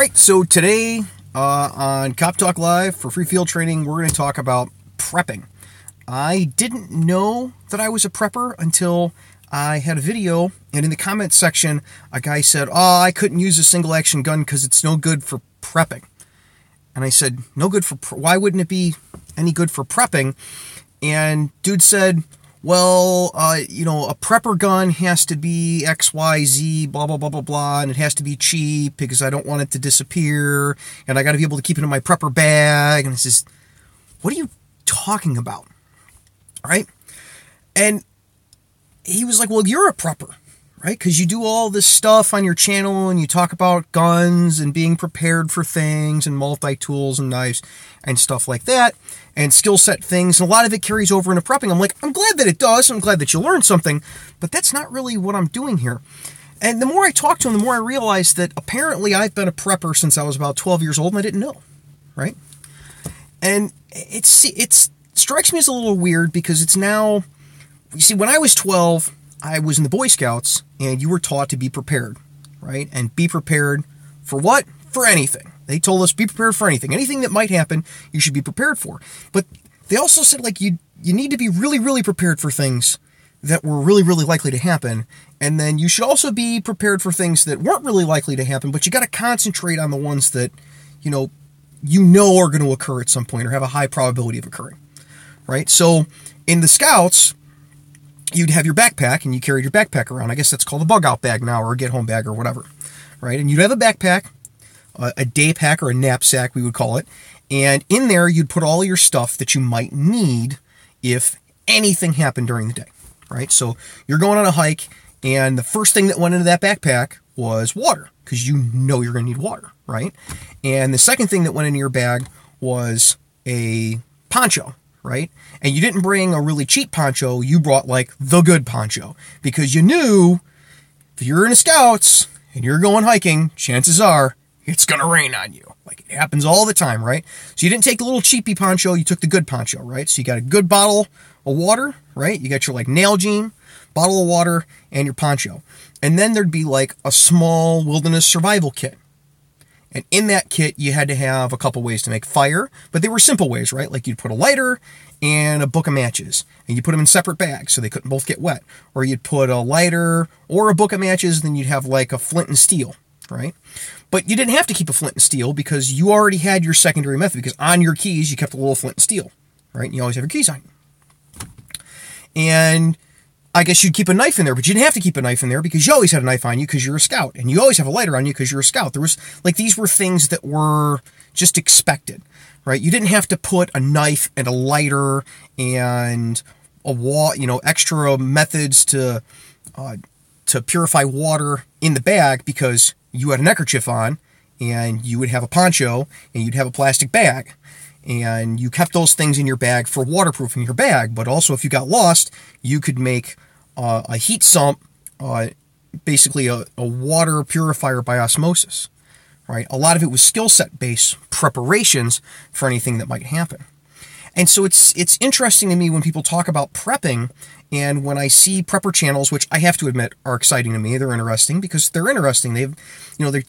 Right, so today on Cop Talk Live for Free Field Training, we're going to talk about prepping. I didn't know that I was a prepper until I had a video, and in the comments section, a guy said, I couldn't use a single-action gun because it's no good for prepping. And I said, no good for, why wouldn't it be any good for prepping? And dude said, well, a prepper gun has to be X, Y, Z, blah, blah, blah, blah, blah, and it has to be cheap because I don't want it to disappear, and I got to be able to keep it in my prepper bag. And I says, what are you talking about? Right? And he was like, well, you're a prepper, right? Because you do all this stuff on your channel, and you talk about guns and being prepared for things and multi-tools and knives and stuff like that, and skill set things, and a lot of it carries over into prepping. I'm like, I'm glad that it does. I'm glad that you learned something, but that's not really what I'm doing here. And the more I talked to him, the more I realized that apparently I've been a prepper since I was about 12 years old, and I didn't know, right? And it strikes me as a little weird because it's now, you see, when I was 12, I was in the Boy Scouts, and you were taught to be prepared, right? And be prepared for what? For anything. They told us, be prepared for anything. Anything that might happen, you should be prepared for. But they also said, like, you need to be really, really prepared for things that were really, really likely to happen. And then you should also be prepared for things that weren't really likely to happen, but you got to concentrate on the ones that, you know are going to occur at some point or have a high probability of occurring, right? So in the Scouts, you'd have your backpack, and you carried your backpack around. I guess that's called a bug-out bag now, or a get-home bag, or whatever, right? And you'd have a backpack, a day pack, or a knapsack, we would call it, and in there, you'd put all your stuff that you might need if anything happened during the day, right? So you're going on a hike, and the first thing that went into that backpack was water, because you know you're going to need water, right? And the second thing that went into your bag was a poncho, right? And you didn't bring a really cheap poncho, you brought like the good poncho, because you knew if you're in the Scouts and you're going hiking, chances are it's going to rain on you. Like, it happens all the time, right? So you didn't take the little cheapy poncho, you took the good poncho, right? So you got a good bottle of water, right? You got your like Nalgene, bottle of water, and your poncho. And then there'd be like a small wilderness survival kit. And in that kit, you had to have a couple ways to make fire, but they were simple ways, right? Like, you'd put a lighter and a book of matches, and you put them in separate bags so they couldn't both get wet. Or you'd put a lighter or a book of matches, and then you'd have like a flint and steel, right? But you didn't have to keep a flint and steel because you already had your secondary method, because on your keys, you kept a little flint and steel, right? And you always have your keys on you. And I guess you'd keep a knife in there, but you didn't have to keep a knife in there because you always had a knife on you because you're a Scout, and you always have a lighter on you because you're a Scout. There was, like, these were things that were just expected, right? You didn't have to put a knife and a lighter and extra methods to purify water in the bag because you had a neckerchief on, and you would have a poncho, and you'd have a plastic bag. And you kept those things in your bag for waterproofing your bag, but also if you got lost, you could make a heat sump, basically a water purifier by osmosis, right? A lot of it was skill set based preparations for anything that might happen. And so it's interesting to me when people talk about prepping, and when I see prepper channels, which I have to admit are exciting to me. They're interesting because they're interesting.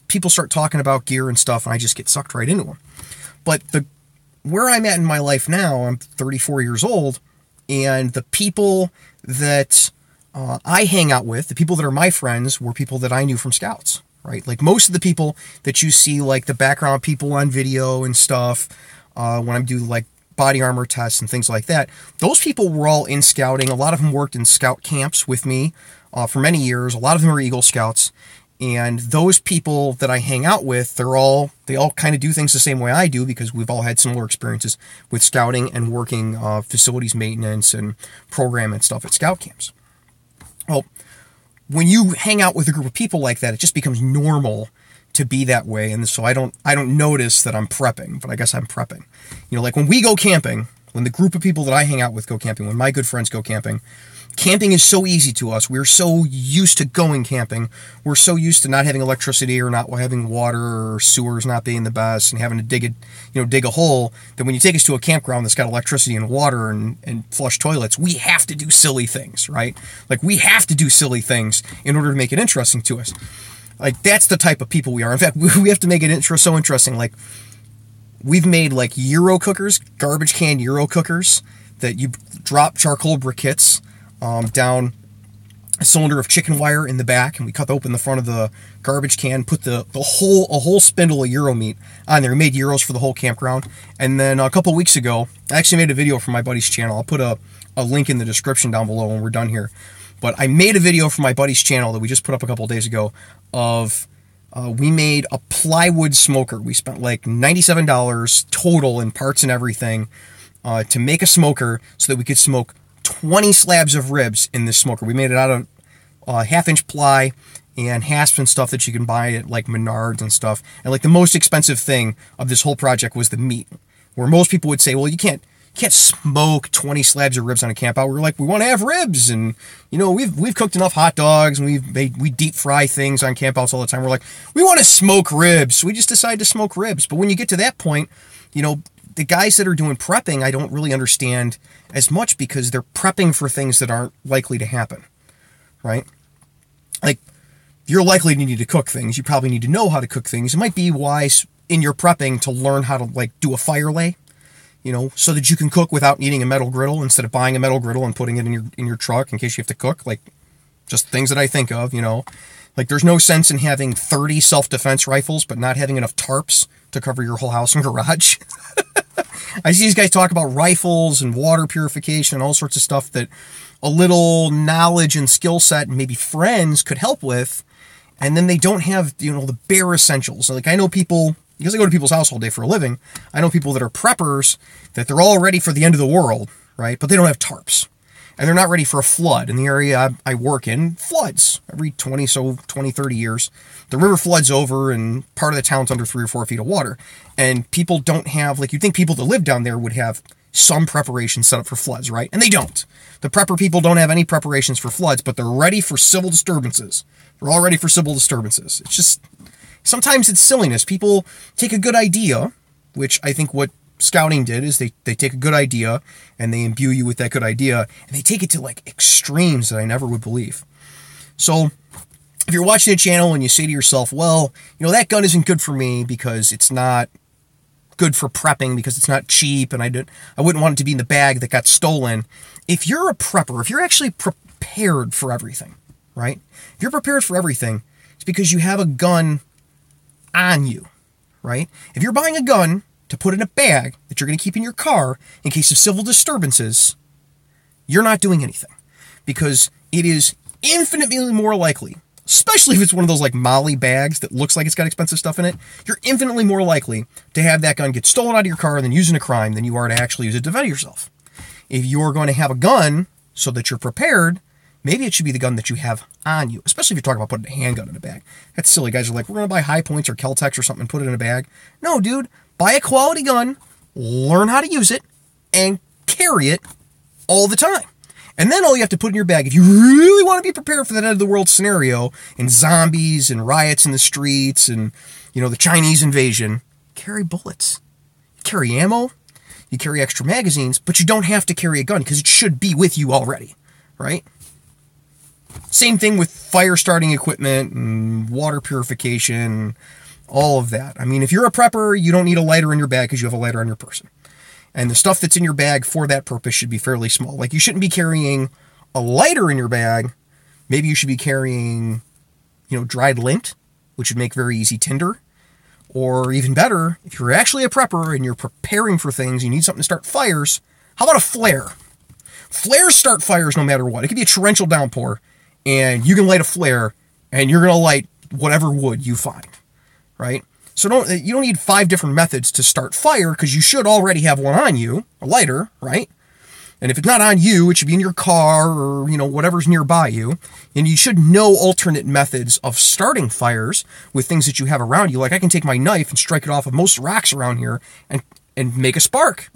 People start talking about gear and stuff, and I just get sucked right into them. But where I'm at in my life now, I'm 34 years old, and the people that I hang out with, the people that are my friends, were people that I knew from Scouts, right? Like, most of the people that you see, like the background people on video and stuff, when I do like body armor tests and things like that, those people were all in Scouting. A lot of them worked in Scout camps with me for many years. A lot of them are Eagle Scouts. And those people that I hang out with, they all kind of do things the same way I do because we've all had similar experiences with Scouting and working facilities maintenance and program and stuff at Scout camps. Well, when you hang out with a group of people like that, it just becomes normal to be that way. And so I don't notice that I'm prepping, but I guess I'm prepping. Like when we go camping, when the group of people that I hang out with go camping, when my good friends go camping, camping is so easy to us. We're so used to going camping. We're so used to not having electricity or not having water or sewers not being the best and having to dig a hole, that when you take us to a campground that's got electricity and water and flush toilets, we have to do silly things, right? Like, we have to do silly things in order to make it interesting to us. Like, that's the type of people we are. In fact, we have to make it so interesting. Like, we've made like Euro cookers, garbage can Euro cookers that you drop charcoal briquettes down a cylinder of chicken wire in the back, and we cut open the front of the garbage can, put a whole spindle of Euro meat on there. We made Euros for the whole campground. And then a couple weeks ago, I actually made a video for my buddy's channel. I'll put a link in the description down below when we're done here. But I made a video for my buddy's channel that we just put up a couple days ago of we made a plywood smoker. We spent like $97 total in parts and everything to make a smoker so that we could smoke 20 slabs of ribs in this smoker. We made it out of half-inch ply and hasps and stuff that you can buy at like Menards and stuff. And like the most expensive thing of this whole project was the meat, where most people would say, well, you can't smoke 20 slabs of ribs on a camp out. We're like, we want to have ribs, and you know, we've cooked enough hot dogs, and we deep fry things on campouts all the time. We're like, we want to smoke ribs. So we just decided to smoke ribs. But when you get to that point, you know, the guys that are doing prepping, I don't really understand as much, because they're prepping for things that aren't likely to happen, right? Like, you're likely to need to cook things. You probably need to know how to cook things. It might be wise in your prepping to learn how to like do a fire lay, you know, so that you can cook without needing a metal griddle, instead of buying a metal griddle and putting it in your truck in case you have to cook. Like, just things that I think of, you know. Like, there's no sense in having 30 self-defense rifles but not having enough tarps to cover your whole house and garage. I see these guys talk about rifles and water purification and all sorts of stuff that a little knowledge and skill set and maybe friends could help with, and then they don't have, you know, the bare essentials. Like, I know people, because I go to people's house all day for a living, I know people that are preppers, that they're all ready for the end of the world, right? But they don't have tarps. And they're not ready for a flood. In the area I work in, floods every 20, 30 years. The river floods over, and part of the town's under 3 or 4 feet of water. And people don't have, like, you'd think people that live down there would have some preparation set up for floods, right? And they don't. The prepper people don't have any preparations for floods, but they're ready for civil disturbances. They're all ready for civil disturbances. It's just, sometimes it's silliness. People take a good idea, which I think what Scouting did is they take a good idea and they imbue you with that good idea, and they take it to like extremes that I never would believe. So if you're watching a channel and you say to yourself, well, you know, that gun isn't good for me because it's not good for prepping, because it's not cheap, and I wouldn't want it to be in the bag that got stolen. If you're a prepper, if you're actually prepared for everything, right? If you're prepared for everything, it's because you have a gun on you, right? If you're buying a gun to put in a bag that you're going to keep in your car in case of civil disturbances, you're not doing anything, because it is infinitely more likely, especially if it's one of those like Molly bags that looks like it's got expensive stuff in it, you're infinitely more likely to have that gun get stolen out of your car and then used in a crime than you are to actually use it to defend yourself. If you're going to have a gun so that you're prepared, maybe it should be the gun that you have on you, especially if you're talking about putting a handgun in a bag. That's silly. Guys are like, we're going to buy High Points or Kel-Tex or something and put it in a bag. No, dude. Buy a quality gun, learn how to use it, and carry it all the time. And then all you have to put in your bag, if you really want to be prepared for that end of the world scenario, and zombies and riots in the streets and, you know, the Chinese invasion, carry bullets. You carry ammo, you carry extra magazines, but you don't have to carry a gun because it should be with you already, right? Same thing with fire starting equipment and water purification, all of that. I mean, if you're a prepper, you don't need a lighter in your bag because you have a lighter on your person. And the stuff that's in your bag for that purpose should be fairly small. Like, you shouldn't be carrying a lighter in your bag. Maybe you should be carrying, you know, dried lint, which would make very easy tinder. Or even better, if you're actually a prepper and you're preparing for things, you need something to start fires, how about a flare? Flares start fires no matter what. It could be a torrential downpour, and you can light a flare, and you're going to light whatever wood you find. Right? So you don't need 5 different methods to start fire, because you should already have one on you, a lighter, right? And if it's not on you, it should be in your car or, you know, whatever's nearby you. And you should know alternate methods of starting fires with things that you have around you. Like, I can take my knife and strike it off of most rocks around here and make a spark,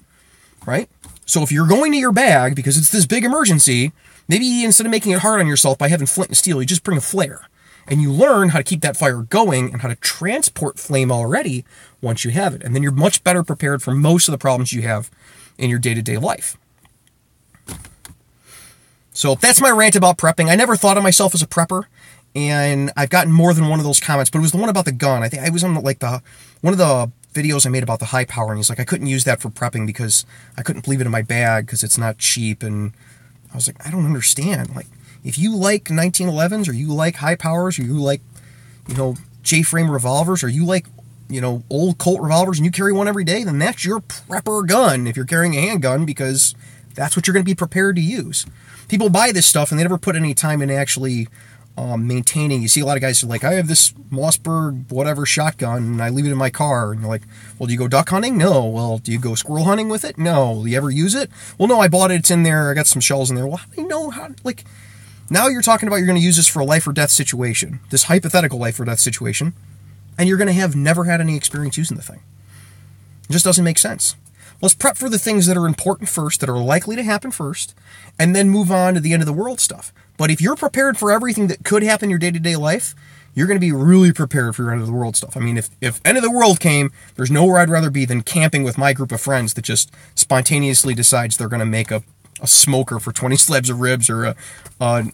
right? So if you're going to your bag because it's this big emergency, maybe instead of making it hard on yourself by having flint and steel, you just bring a flare. And you learn how to keep that fire going and how to transport flame already once you have it. And then you're much better prepared for most of the problems you have in your day-to-day life. So that's my rant about prepping. I never thought of myself as a prepper. And I've gotten more than one of those comments, but it was the one about the gun. I think I was on like one of the videos I made about the high power, and he's like, I couldn't use that for prepping because I couldn't leave it in my bag because it's not cheap. And I was like, I don't understand. Like, if you like 1911s, or you like high powers, or you like, J-frame revolvers, or you like, old Colt revolvers, and you carry one every day, then that's your prepper gun if you're carrying a handgun, because that's what you're going to be prepared to use. People buy this stuff and they never put any time in actually maintaining. You see a lot of guys are like, I have this Mossberg whatever shotgun and I leave it in my car. And you're like, well, do you go duck hunting? No. Well, do you go squirrel hunting with it? No. Do you ever use it? Well, no, I bought it. It's in there. I got some shells in there. Well, how do you know how, like, now you're talking about you're going to use this for a life or death situation, this hypothetical life or death situation, and you're going to have never had any experience using the thing. It just doesn't make sense. Let's prep for the things that are important first, that are likely to happen first, and then move on to the end of the world stuff. But if you're prepared for everything that could happen in your day-to-day life, you're going to be really prepared for your end of the world stuff. I mean, if end of the world came, there's nowhere I'd rather be than camping with my group of friends that just spontaneously decides they're going to make a smoker for 20 slabs of ribs, or a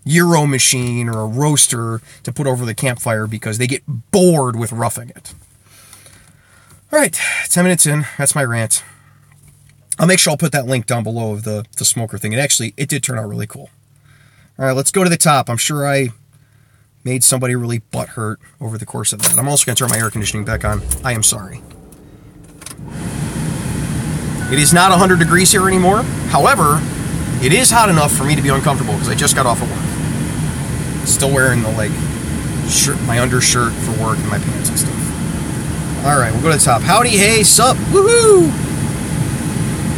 Euro machine, or a roaster to put over the campfire because they get bored with roughing it. All right, 10 minutes in. That's my rant. I'll make sure I'll put that link down below of the smoker thing. And actually, it did turn out really cool. All right, let's go to the top. I'm sure I made somebody really butthurt over the course of that. I'm also going to turn my air conditioning back on. I am sorry. It is not 100 degrees here anymore. However, it is hot enough for me to be uncomfortable because I just got off of work. Still wearing the shirt, my undershirt for work, and my pants and stuff. All right, we'll go to the top. Howdy, hey, sup, woohoo!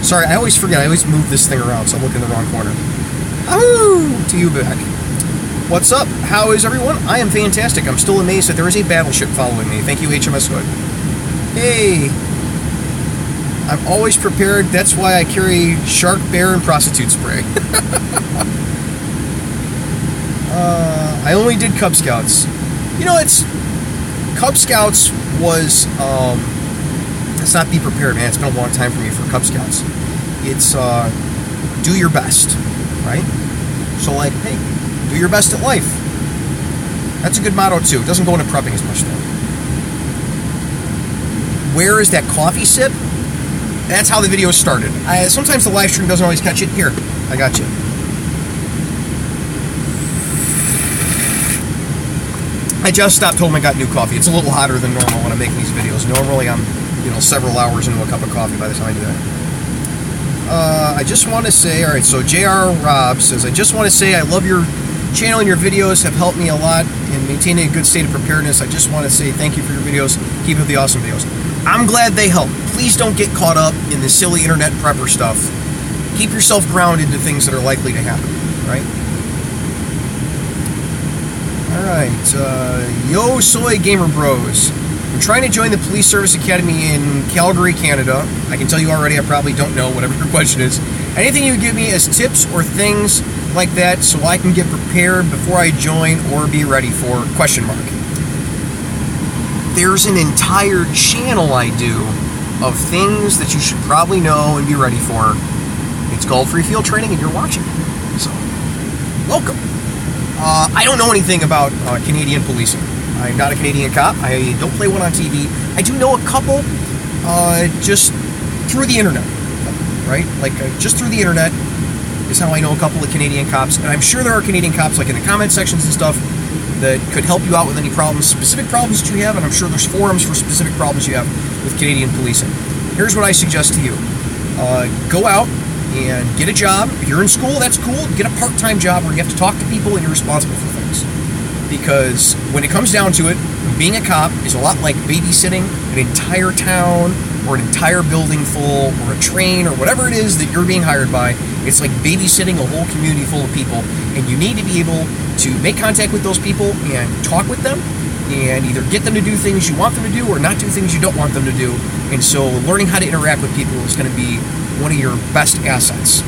Sorry, I always forget. I always move this thing around, so I'm looking in the wrong corner. Ahoo! To you back. What's up? How is everyone? I am fantastic. I'm still amazed that there is a battleship following me. Thank you, HMS Hood. Hey! I'm always prepared. That's why I carry shark, bear, and prostitute spray. I only did Cub Scouts. Cub Scouts was, let's not be prepared, man. It's been a long time for me for Cub Scouts. It's, do your best, right? So, hey, do your best at life. That's a good motto, too. It doesn't go into prepping as much, though. Where is that coffee sip? That's how the video started. Sometimes the live stream doesn't always catch it. Here, I got you. I just stopped home and got new coffee. It's a little hotter than normal when I'm making these videos. Normally I'm, several hours into a cup of coffee by the time I do that. I just want to say, all right, so JR Rob says, I just want to say I love your channel and your videos have helped me a lot in maintaining a good state of preparedness. I just want to say thank you for your videos. Keep up the awesome videos. I'm glad they help. Please don't get caught up in the silly internet prepper stuff. Keep yourself grounded to things that are likely to happen, right? Alright, Yo Soy Gamer Bros. I'm trying to join the Police Service Academy in Calgary, Canada. I can tell you already, I probably don't know, whatever your question is. Anything you would give me as tips or things like that so I can get prepared before I join or be ready for ? There's an entire channel I do of things that you should probably know and be ready for. It's called Free Field Training, and you're watching. So, welcome. I don't know anything about Canadian policing. I'm not a Canadian cop. I don't play one on TV. I do know a couple just through the internet, right? Just through the internet is how I know a couple of Canadian cops. And I'm sure there are Canadian cops, in the comment sections and stuff, that could help you out with any problems, specific problems that you have, and I'm sure there's forums for specific problems you have with Canadian policing. Here's what I suggest to you. Go out and get a job. If you're in school, that's cool. Get a part-time job where you have to talk to people and you're responsible for things. Because when it comes down to it, being a cop is a lot like babysitting an entire town or an entire building full or a train or whatever it is that you're being hired by. It's like babysitting a whole community full of people, and you need to be able to make contact with those people and talk with them and either get them to do things you want them to do or not do things you don't want them to do. And so learning how to interact with people is going to be one of your best assets.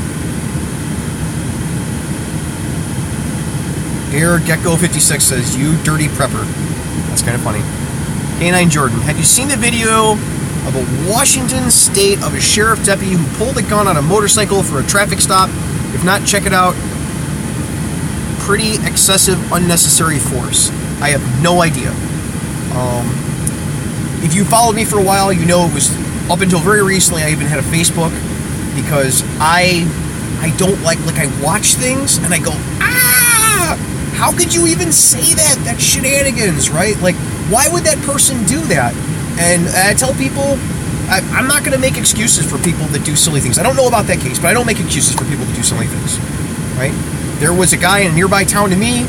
Here, Gecko56 says, you dirty prepper. That's kind of funny. K9 Jordan, have you seen the video of a Washington state of a sheriff deputy who pulled a gun on a motorcycle for a traffic stop? If not, check it out. pretty excessive, unnecessary force. I have no idea. If you followed me for a while, you know it was up until very recently. I even had a Facebook because I don't like I watch things and I go, how could you even say that? That's shenanigans, right? Like, why would that person do that? And I tell people, I'm not going to make excuses for people that do silly things. I don't know about that case, but I don't make excuses for people that do silly things, right? There was a guy in a nearby town to me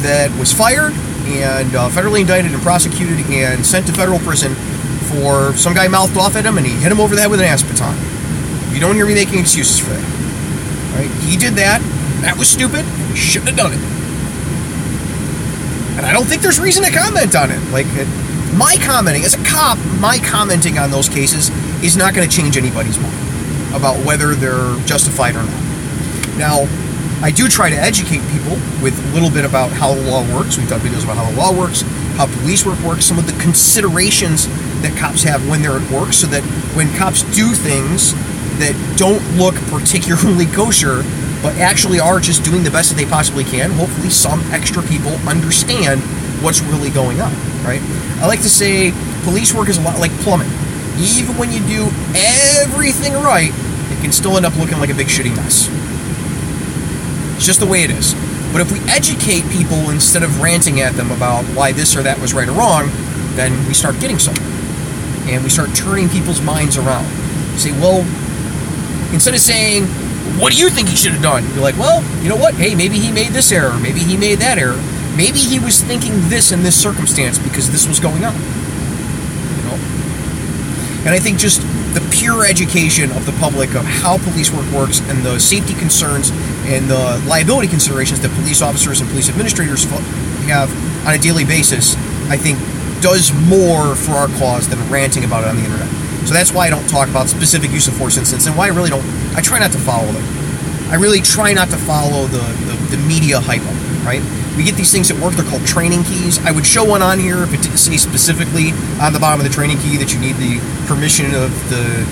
that was fired and federally indicted and prosecuted and sent to federal prison for some guy mouthed off at him and he hit him over the head with an ass baton. You don't hear me making excuses for that, right? He did that. That was stupid. He shouldn't have done it. And I don't think there's reason to comment on it. Like, my commenting, as a cop, my commenting on those cases is not going to change anybody's mind about whether they're justified or not. Now, I do try to educate people with a little bit about how the law works. We've done videos about how the law works, how police work works, some of the considerations that cops have when they're at work, so that when cops do things that don't look particularly kosher, but actually are just doing the best that they possibly can, hopefully some extra people understand what's really going on, right? I like to say police work is a lot like plumbing. Even when you do everything right, it can still end up looking like a big shitty mess. It's just the way it is. But if we educate people instead of ranting at them about why this or that was right or wrong, then we start getting somewhere. And we start turning people's minds around. You say, well, instead of saying, what do you think he should have done? You're like, well, you know what? Hey, maybe he made this error. Maybe he made that error. Maybe he was thinking this in this circumstance because this was going on. You know? And I think just the pure education of the public of how police work works and the safety concerns and the liability considerations that police officers and police administrators have on a daily basis, I think does more for our cause than ranting about it on the internet. So that's why I don't talk about specific use of force incidents, and why I try not to follow them. I really try not to follow the media hype of it, right? We get these things at work, they're called training keys. I would show one on here if it didn't say specifically on the bottom of the training key that you need the permission of the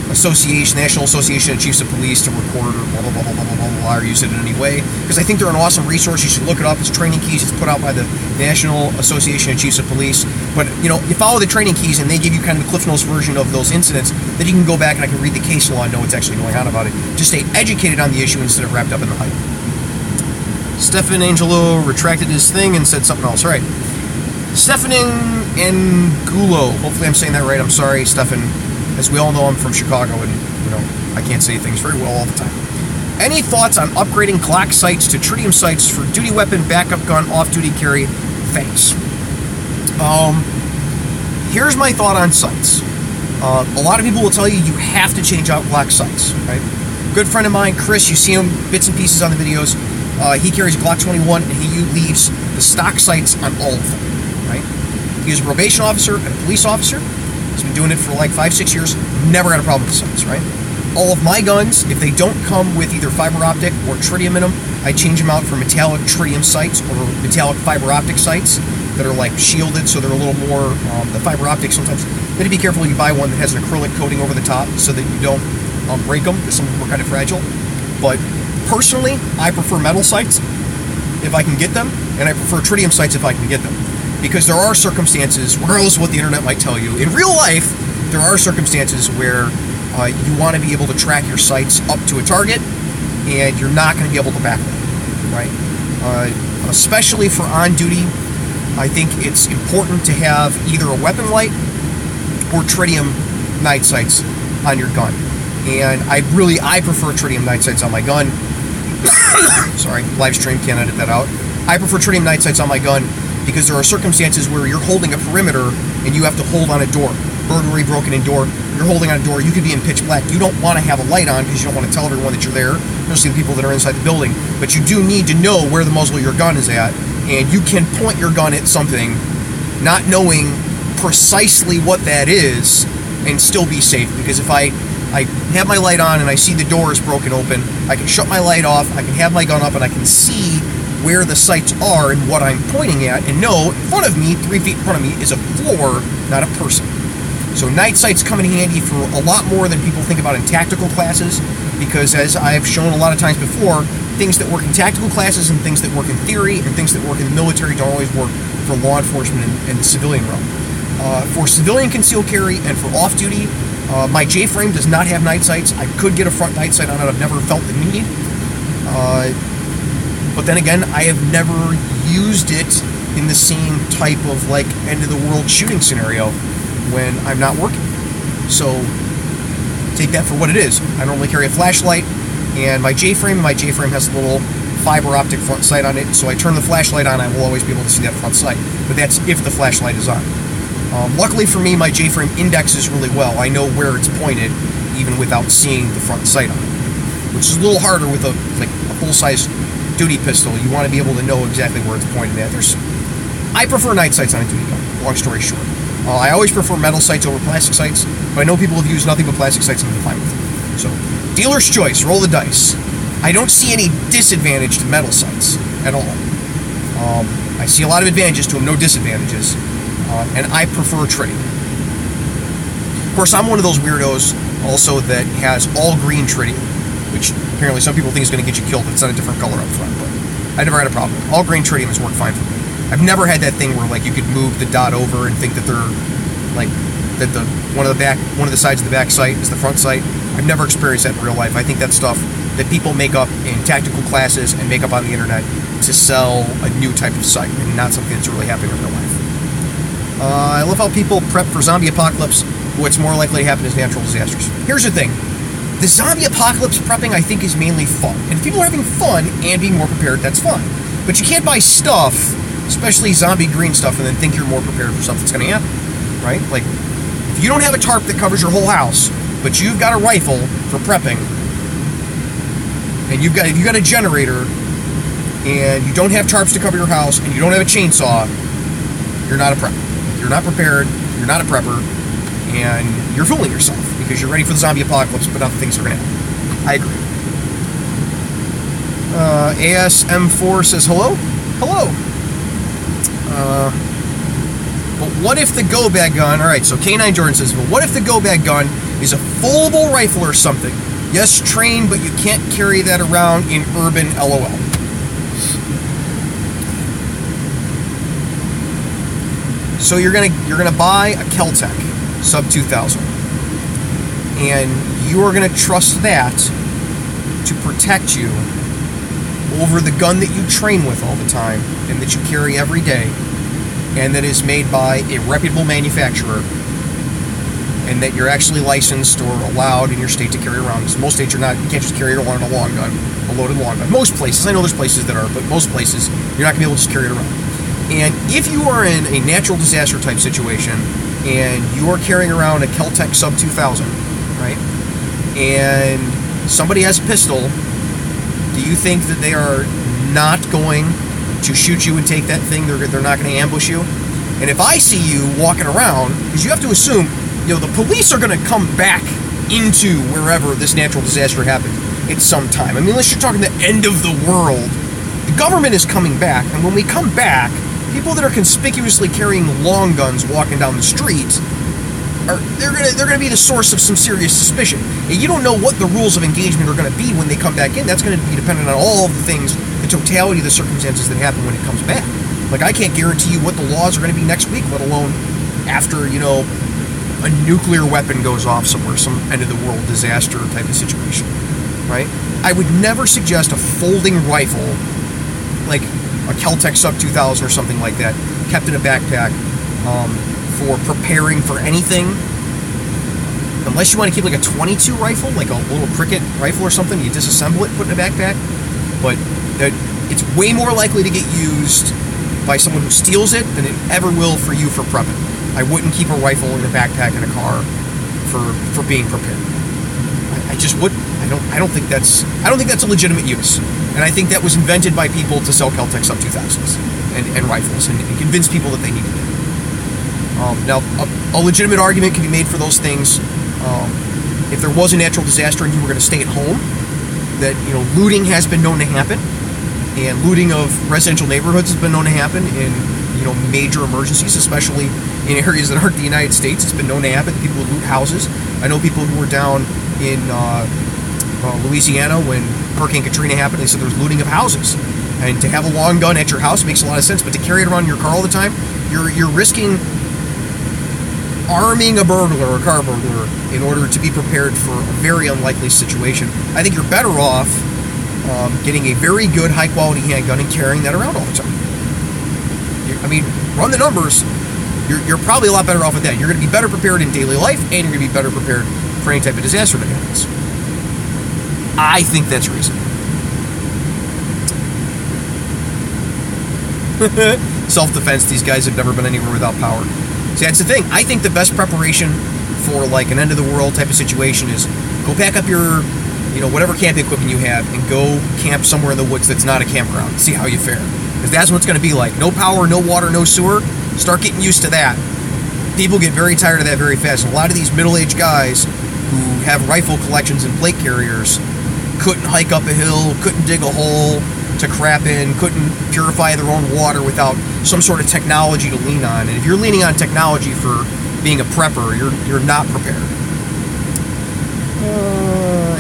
National Association of Chiefs of Police to record or blah, blah, blah, blah, blah, blah, blah, or use it in any way. Because I think they're an awesome resource. You should look it up. It's training keys. It's put out by the National Association of Chiefs of Police. But, you follow the training keys and they give you kind of the Cliff Notes version of those incidents that you can go back and I can read the case law and know what's actually going on about it. Just stay educated on the issue instead of wrapped up in the hype. Stefan Angelo retracted his thing and said something else. All right. Stefan Angulo. Hopefully I'm saying that right. I'm sorry, Stefan. As we all know, I'm from Chicago, and I can't say things very well all the time. Any thoughts on upgrading Glock sights to tritium sights for duty weapon, backup gun, off-duty carry? Thanks. Here's my thought on sights. A lot of people will tell you have to change out Glock sights, right? Good friend of mine, Chris, you see him bits and pieces on the videos. He carries a Glock 21, and he leaves the stock sights on all of them, right? He's a probation officer and a police officer. He's been doing it for like 5-6 years, never had a problem with the sights, right? All of my guns, if they don't come with either fiber optic or tritium in them, I change them out for metallic tritium sights or metallic fiber optic sights that are like shielded, so they're a little more, the fiber optic sometimes, you have to be careful you buy one that has an acrylic coating over the top so that you don't break them, because some of them are kind of fragile. But personally, I prefer metal sights if I can get them, and I prefer tritium sights if I can get them. Because there are circumstances, regardless of what the internet might tell you, in real life, there are circumstances where you want to be able to track your sights up to a target, and you're not going to be able to back them, right? Especially for on-duty, I think it's important to have either a weapon light or tritium night sights on your gun. And I prefer tritium night sights on my gun. Sorry, live stream, can't edit that out. I prefer tritium night sights on my gun because there are circumstances where you're holding a perimeter and you have to hold on a door. Burglary, broken in door, you're holding on a door, you could be in pitch black. You don't want to have a light on because you don't want to tell everyone that you're there, especially the people that are inside the building. But you do need to know where the muzzle of your gun is at, and you can point your gun at something not knowing precisely what that is and still be safe. Because if I have my light on and I see the door is broken open, I can shut my light off, I can have my gun up, and I can see where the sights are and what I'm pointing at, and know in front of me, 3 feet in front of me, is a floor, not a person. So night sights come in handy for a lot more than people think about in tactical classes, because as I've shown a lot of times before, things that work in tactical classes and things that work in theory and things that work in the military don't always work for law enforcement and the civilian realm. For civilian concealed carry and for off-duty, my J-frame does not have night sights. I could get a front night sight on it. I've never felt the need. But then again, I have never used it in the same type of like end-of-the-world shooting scenario when I'm not working. So take that for what it is. I normally carry a flashlight and my J-frame has a little fiber optic front sight on it, so I turn the flashlight on, I will always be able to see that front sight. But that's if the flashlight is on. Luckily for me, my J-frame indexes really well. I know where it's pointed, even without seeing the front sight on it, which is a little harder with a full-size duty pistol. You want to be able to know exactly where it's pointed at. I prefer night sights on a duty gun, long story short. I always prefer metal sights over plastic sights, but I know people have used nothing but plastic sights and I'm fine with it. So, dealer's choice, roll the dice. I don't see any disadvantage to metal sights at all. I see a lot of advantages to them, no disadvantages, and I prefer tritium. Of course, I'm one of those weirdos also that has all green tritium, which apparently some people think is going to get you killed if it's not a different color up front, but I never had a problem. All green tritium has worked fine for me. I've never had that thing where like you could move the dot over and think that they're like that one of the sides of the back sight is the front sight. I've never experienced that in real life. I think that's stuff that people make up in tactical classes and make up on the internet to sell a new type of sight and not something that's really happening in real life. I love how people prep for zombie apocalypse. What's more likely to happen is natural disasters. Here's the thing. The zombie apocalypse prepping, I think, is mainly fun. And if people are having fun and being more prepared, that's fine. But you can't buy stuff, especially zombie green stuff, and then think you're more prepared for something that's going to happen, right? Like, if you don't have a tarp that covers your whole house, but you've got a rifle for prepping, and if you've got a generator, and you don't have tarps to cover your house, and you don't have a chainsaw, you're not a prepper. You're not prepared, you're not a prepper, and you're fooling yourself, because you're ready for the zombie apocalypse, but other things are going to happen. I agree. ASM4 says, hello? Hello. But what if the go-bag gun, alright, so K9 Jordan says, well, what if the go-bag gun is a foldable rifle or something? Yes, train, but you can't carry that around in urban LOL. So you're gonna buy a Kel-Tec sub 2000, and you are gonna trust that to protect you over the gun that you train with all the time and that you carry every day, and that is made by a reputable manufacturer, and that you're actually licensed or allowed in your state to carry around. Because most states you can't just carry it around a long gun, a loaded long gun. Most places, I know there's places that are, but most places you're not gonna be able to just carry it around. And if you are in a natural disaster type situation and you are carrying around a Kel-Tec sub 2000, right, and somebody has a pistol, do you think that they are not going to shoot you and take that thing? They're not going to ambush you? And if I see you walking around, because you have to assume, the police are going to come back into wherever this natural disaster happens at some time. I mean, unless you're talking the end of the world, the government is coming back, and when we come back, people that are conspicuously carrying long guns walking down the street they're gonna be the source of some serious suspicion. And you don't know what the rules of engagement are going to be when they come back in. That's going to be dependent on all of the things, the totality of the circumstances that happen when it comes back. Like, I can't guarantee you what the laws are going to be next week, let alone after, a nuclear weapon goes off somewhere, some end-of-the-world disaster type of situation, right? I would never suggest a folding rifle, like a Kel-Tec sub 2000 or something like that, kept in a backpack, for preparing for anything, unless you want to keep like a 22 rifle, like a little cricket rifle or something. You disassemble it, put it in a backpack, but it's way more likely to get used by someone who steals it than it ever will for you for prepping. I wouldn't keep a rifle in a backpack in a car for being prepared. I just wouldn't. I don't think that's a legitimate use, and I think that was invented by people to sell Kel-Tec sub 2000s and rifles and convince people that they needed it. Now, a legitimate argument can be made for those things. If there was a natural disaster and you were going to stay at home, that looting has been known to happen, and looting of residential neighborhoods has been known to happen in major emergencies, especially in areas that aren't the United States. It's been known to happen. People who loot houses. I know people who were down in Louisiana when Hurricane Katrina happened. They said there was looting of houses. And to have a long gun at your house makes a lot of sense, but to carry it around in your car all the time, you're risking arming a burglar or a car burglar in order to be prepared for a very unlikely situation. I think you're better off getting a very good, high-quality handgun and carrying that around all the time. I mean, run the numbers. You're probably a lot better off with that. You're going to be better prepared in daily life, and you're going to be better prepared for any type of disaster that happens. I think that's reasonable. Self-defense, these guys have never been anywhere without power. See, that's the thing. I think the best preparation for like an end-of-the-world type of situation is go pack up your, whatever camping equipment you have and go camp somewhere in the woods that's not a campground. See how you fare. Because that's what it's going to be like. No power, no water, no sewer. Start getting used to that. People get very tired of that very fast. And a lot of these middle-aged guys who have rifle collections and plate carriers couldn't hike up a hill, couldn't dig a hole to crap in, couldn't purify their own water without some sort of technology to lean on. And if you're leaning on technology for being a prepper, you're not prepared.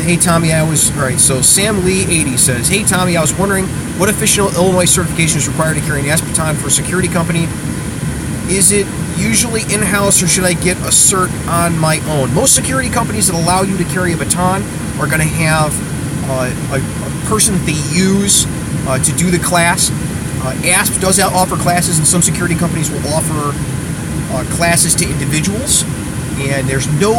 Hey Tommy, alright, so Sam Lee 80 says, hey Tommy, I was wondering what official Illinois certification is required to carry an ASP-baton for a security company? Is it usually in-house or should I get a cert on my own? Most security companies that allow you to carry a baton are going to have a person that they use to do the class. ASP does offer classes, and some security companies will offer classes to individuals, and there's no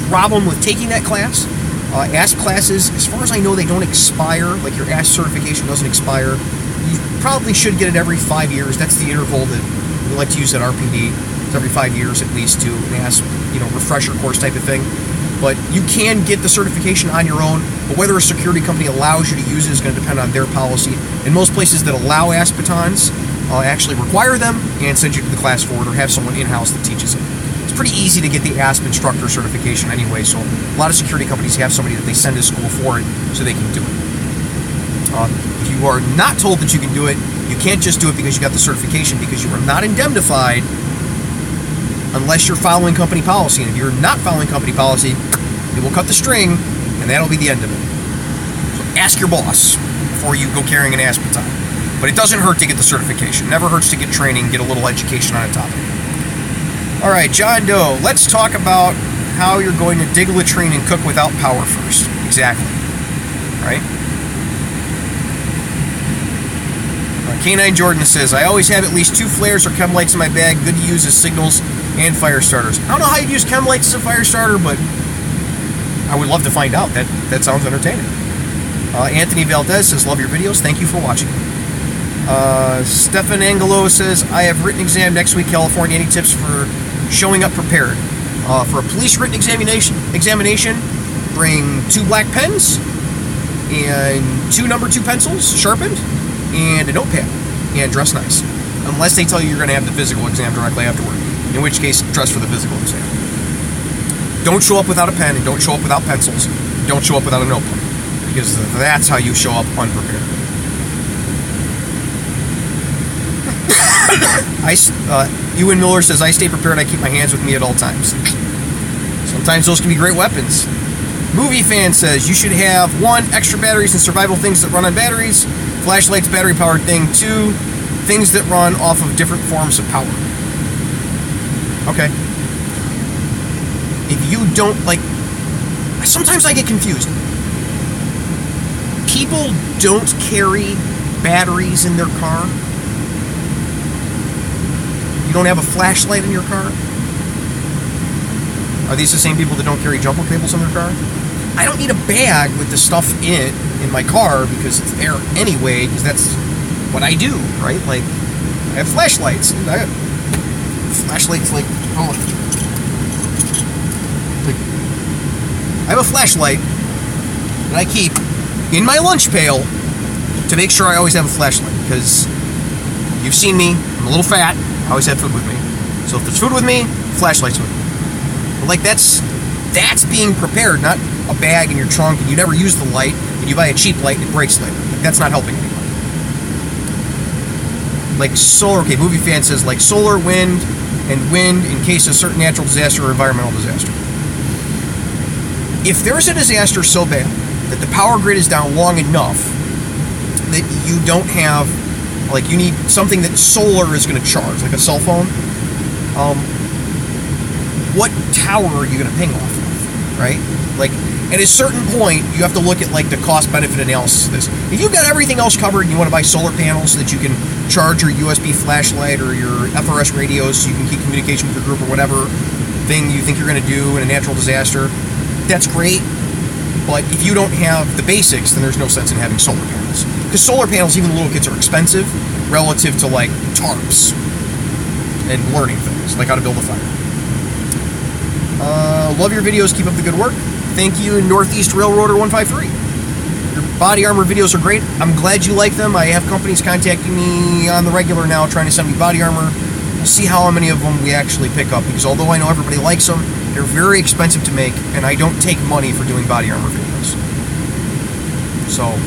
problem with taking that class. ASP classes, as far as I know, they don't expire. Like your ASP certification doesn't expire. You probably should get it every 5 years. That's the interval that we like to use at RPD. It's every 5 years at least to an ASP, refresher course type of thing. But you can get the certification on your own, but whether a security company allows you to use it is going to depend on their policy. And most places that allow ASP batons actually require them and send you to the class for it or have someone in-house that teaches it. It's pretty easy to get the ASP instructor certification anyway, so a lot of security companies have somebody that they send to school for it so they can do it. If you are not told that you can do it, you can't just do it because you got the certification, because you are not indemnified unless you're following company policy. And if you're not following company policy, it will cut the string, and that'll be the end of it. So ask your boss before you go carrying an ASP baton. But it doesn't hurt to get the certification. Never hurts to get training, get a little education on a topic. All right, John Doe, let's talk about how you're going to dig, latrine, and cook without power first. Exactly. Right? K9 Jordan says, I always have at least 2 flares or chem lights in my bag, good to use as signals and fire starters. I don't know how you'd use chem lights as a fire starter, but I would love to find out. That sounds entertaining. Anthony Valdez says, love your videos. Thank you for watching. Stefan Angelo says, I have written exam next week, California. Any tips for showing up prepared? For a police written examination, bring 2 black pens and 2 number 2 pencils, sharpened, and a notepad, and dress nice. Unless they tell you you're going to have the physical exam directly afterward, in which case, dress for the physical exam. Don't show up without a pen, and don't show up without pencils. Don't show up without a notebook, because that's how you show up unprepared. Ewan Miller says, I stay prepared, I keep my hands with me at all times. Sometimes those can be great weapons. Movie Fan says, you should have 1, extra batteries and survival things that run on batteries. Flashlights, battery-powered thing. 2, things that run off of different forms of power. Okay. If you don't, sometimes I get confused. People don't carry batteries in their car. You don't have a flashlight in your car? Are these the same people that don't carry jumper cables in their car? I don't need a bag with the stuff in my car because it's there anyway, because that's what I do, right? Like, I have flashlights. I have flashlights I have a flashlight that I keep in my lunch pail to make sure I always have a flashlight, because you've seen me, I'm a little fat, I always have food with me. So if there's food with me, flashlight's with me. But that's being prepared, not a bag in your trunk and you never use the light and you buy a cheap light and it breaks later. That's not helping anybody. Like solar, okay, Movie Fan says, like solar, wind, and wind in case of certain natural disaster or environmental disaster. If there's a disaster so bad that the power grid is down long enough that you don't have, like, you need something that solar is going to charge, like a cell phone. What tower are you going to ping off of, right? Like, at a certain point, you have to look at, like, the cost-benefit analysis of this. If you've got everything else covered and you want to buy solar panels so that you can charge your USB flashlight or your FRS radios so you can keep communication with your group or whatever thing you think you're going to do in a natural disaster, that's great. But if you don't have the basics, then there's no sense in having solar panels. Because solar panels, even the little kids, are expensive relative to, like, tarps and learning things, like how to build a fire. Love your videos. Keep up the good work. Thank you, Northeast Railroader 153. Your body armor videos are great. I'm glad you like them. I have companies contacting me on the regular now trying to send me body armor. We'll see how many of them we actually pick up, because although I know everybody likes them, they're very expensive to make, and I don't take money for doing body armor videos. So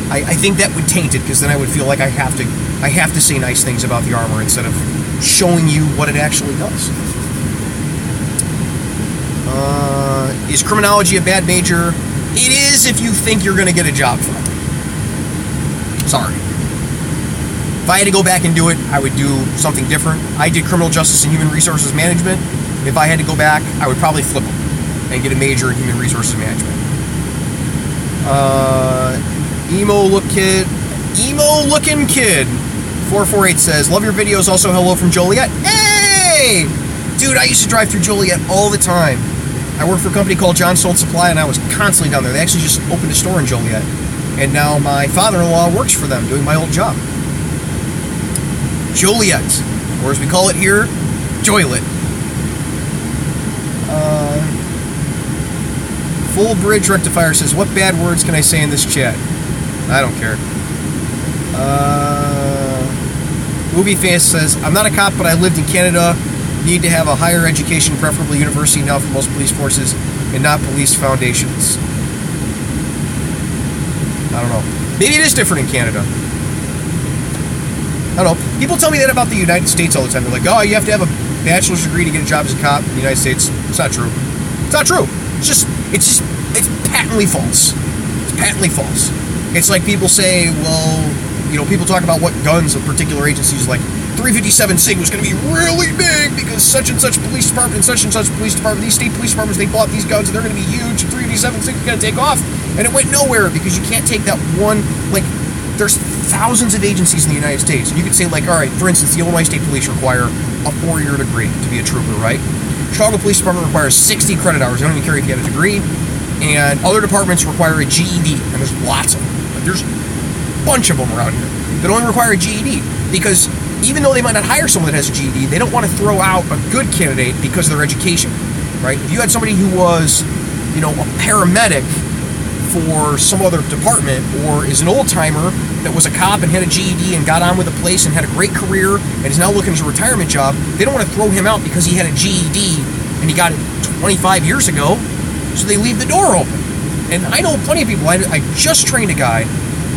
I think that would taint it, because then I would feel like I have to say nice things about the armor instead of showing you what it actually does. Is criminology a bad major? It is if you think you're going to get a job from it. Sorry. If I had to go back and do it, I would do something different. I did criminal justice and human resources management. If I had to go back, I would probably flip them and get a major in human resources management. Emo looking kid 448 says, love your videos. Also, hello from Joliet. Hey! Dude, I used to drive through Joliet all the time. I worked for a company called John Sold Supply, and I was constantly down there. They actually just opened a store in Joliet. And now my father-in-law works for them, doing my old job. Joliet, or as we call it here, Joylet. Full Bridge Rectifier says, what bad words can I say in this chat? I don't care. Movie Face says, I'm not a cop, but I lived in Canada. Need to have a higher education, preferably university now for most police forces, and not police foundations. I don't know. Maybe it is different in Canada. I don't know. People tell me that about the United States all the time. They're like, oh, you have to have a bachelor's degree to get a job as a cop in the United States. It's not true. It's not true. It's patently false. It's patently false. It's like people say, well, you know, people talk about what guns a particular agency is, like 357 SIG was going to be really big because such and such police department and such police department, these state police departments, they bought these guns and they're going to be huge. 357 SIG is going to take off. And it went nowhere because you can't take that one, like, there's thousands of agencies in the United States. And you could say, like, all right, for instance, the Illinois State Police require a 4-year degree to be a trooper, right? Chicago Police Department requires 60 credit hours. They don't even care if you have a degree. And other departments require a GED. And there's lots of them. Like, there's a bunch of them around here that only require a GED. Because even though they might not hire someone that has a GED, they don't want to throw out a good candidate because of their education, right? If you had somebody who was, you know, a paramedic for some other department, or is an old-timer that was a cop and had a GED and got on with the place and had a great career and is now looking for a retirement job, they don't want to throw him out because he had a GED and he got it 25 years ago, so they leave the door open. And I know plenty of people. I just trained a guy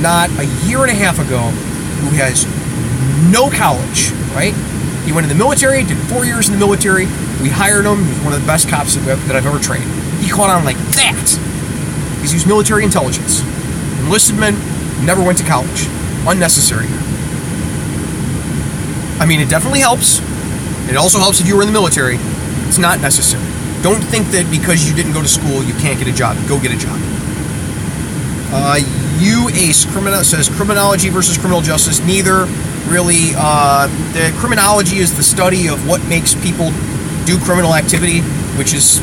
not a year and a half ago who has no college, right? He went in the military, did 4 years in the military. We hired him. He was one of the best cops that I've ever trained. He caught on like that. He's used military intelligence. Enlisted men, never went to college. Unnecessary. I mean, it definitely helps. It also helps if you were in the military. It's not necessary. Don't think that because you didn't go to school, you can't get a job. Go get a job. Ace says criminology versus criminal justice. Neither. Really, the criminology is the study of what makes people do criminal activity, which is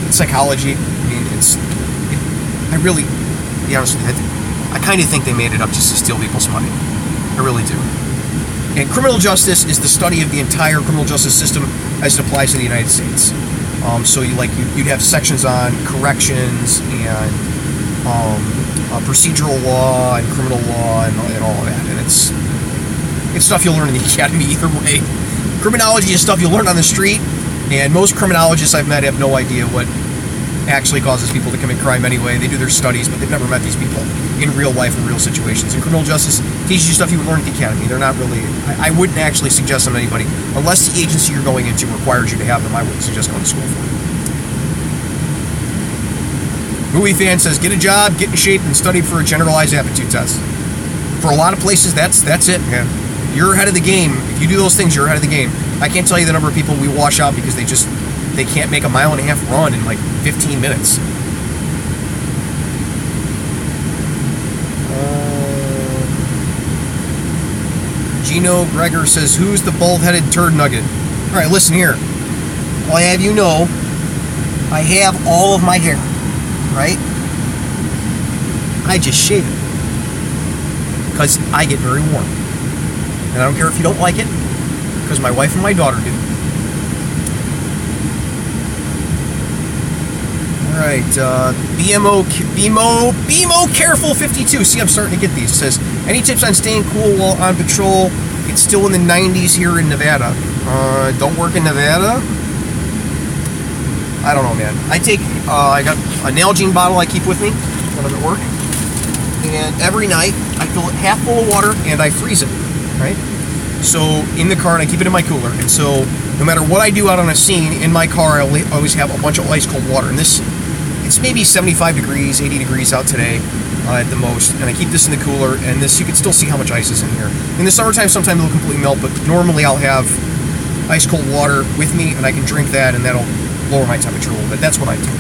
psychology. I mean, I really, to be honest with you, I kind of think they made it up just to steal people's money. I really do. And criminal justice is the study of the entire criminal justice system as it applies to the United States. So you'd have sections on corrections and procedural law and criminal law and all of that. And it's stuff you'll learn in the academy either way. Criminology is stuff you'll learn on the street, and most criminologists I've met have no idea what actually causes people to commit crime anyway. They do their studies, but they've never met these people in real life in real situations. And criminal justice teaches you stuff you would learn at the academy. They're not really, I wouldn't actually suggest them to anybody, unless the agency you're going into requires you to have them. I wouldn't suggest going to school for it. Movie Fan says, get a job, get in shape, and study for a generalized aptitude test. For a lot of places, that's it, man. You're ahead of the game. If you do those things, you're ahead of the game. I can't tell you the number of people we wash out because they can't make a 1.5 mile run in like 15 minutes. Gino Gregor says, who's the bald-headed turd nugget? All right, listen here. Well, I have you know, I have all of my hair, right? I just shave it because I get very warm. And I don't care if you don't like it, because my wife and my daughter do. All right, BMO Careful 52. See, I'm starting to get these. It says, any tips on staying cool while on patrol? It's still in the 90s here in Nevada. Don't work in Nevada? I don't know, man. I got a Nalgene bottle I keep with me when I'm at work. And every night, I fill it half full of water and I freeze it, right? So, in the car, and I keep it in my cooler. And so, no matter what I do out on a scene, in my car, I always have a bunch of ice cold water. And it's maybe 75 degrees, 80 degrees out today at the most. And I keep this in the cooler, and this, you can still see how much ice is in here. In the summertime, sometimes it'll completely melt, but normally I'll have ice cold water with me, and I can drink that, and that'll lower my temperature a little bit. That's what I do.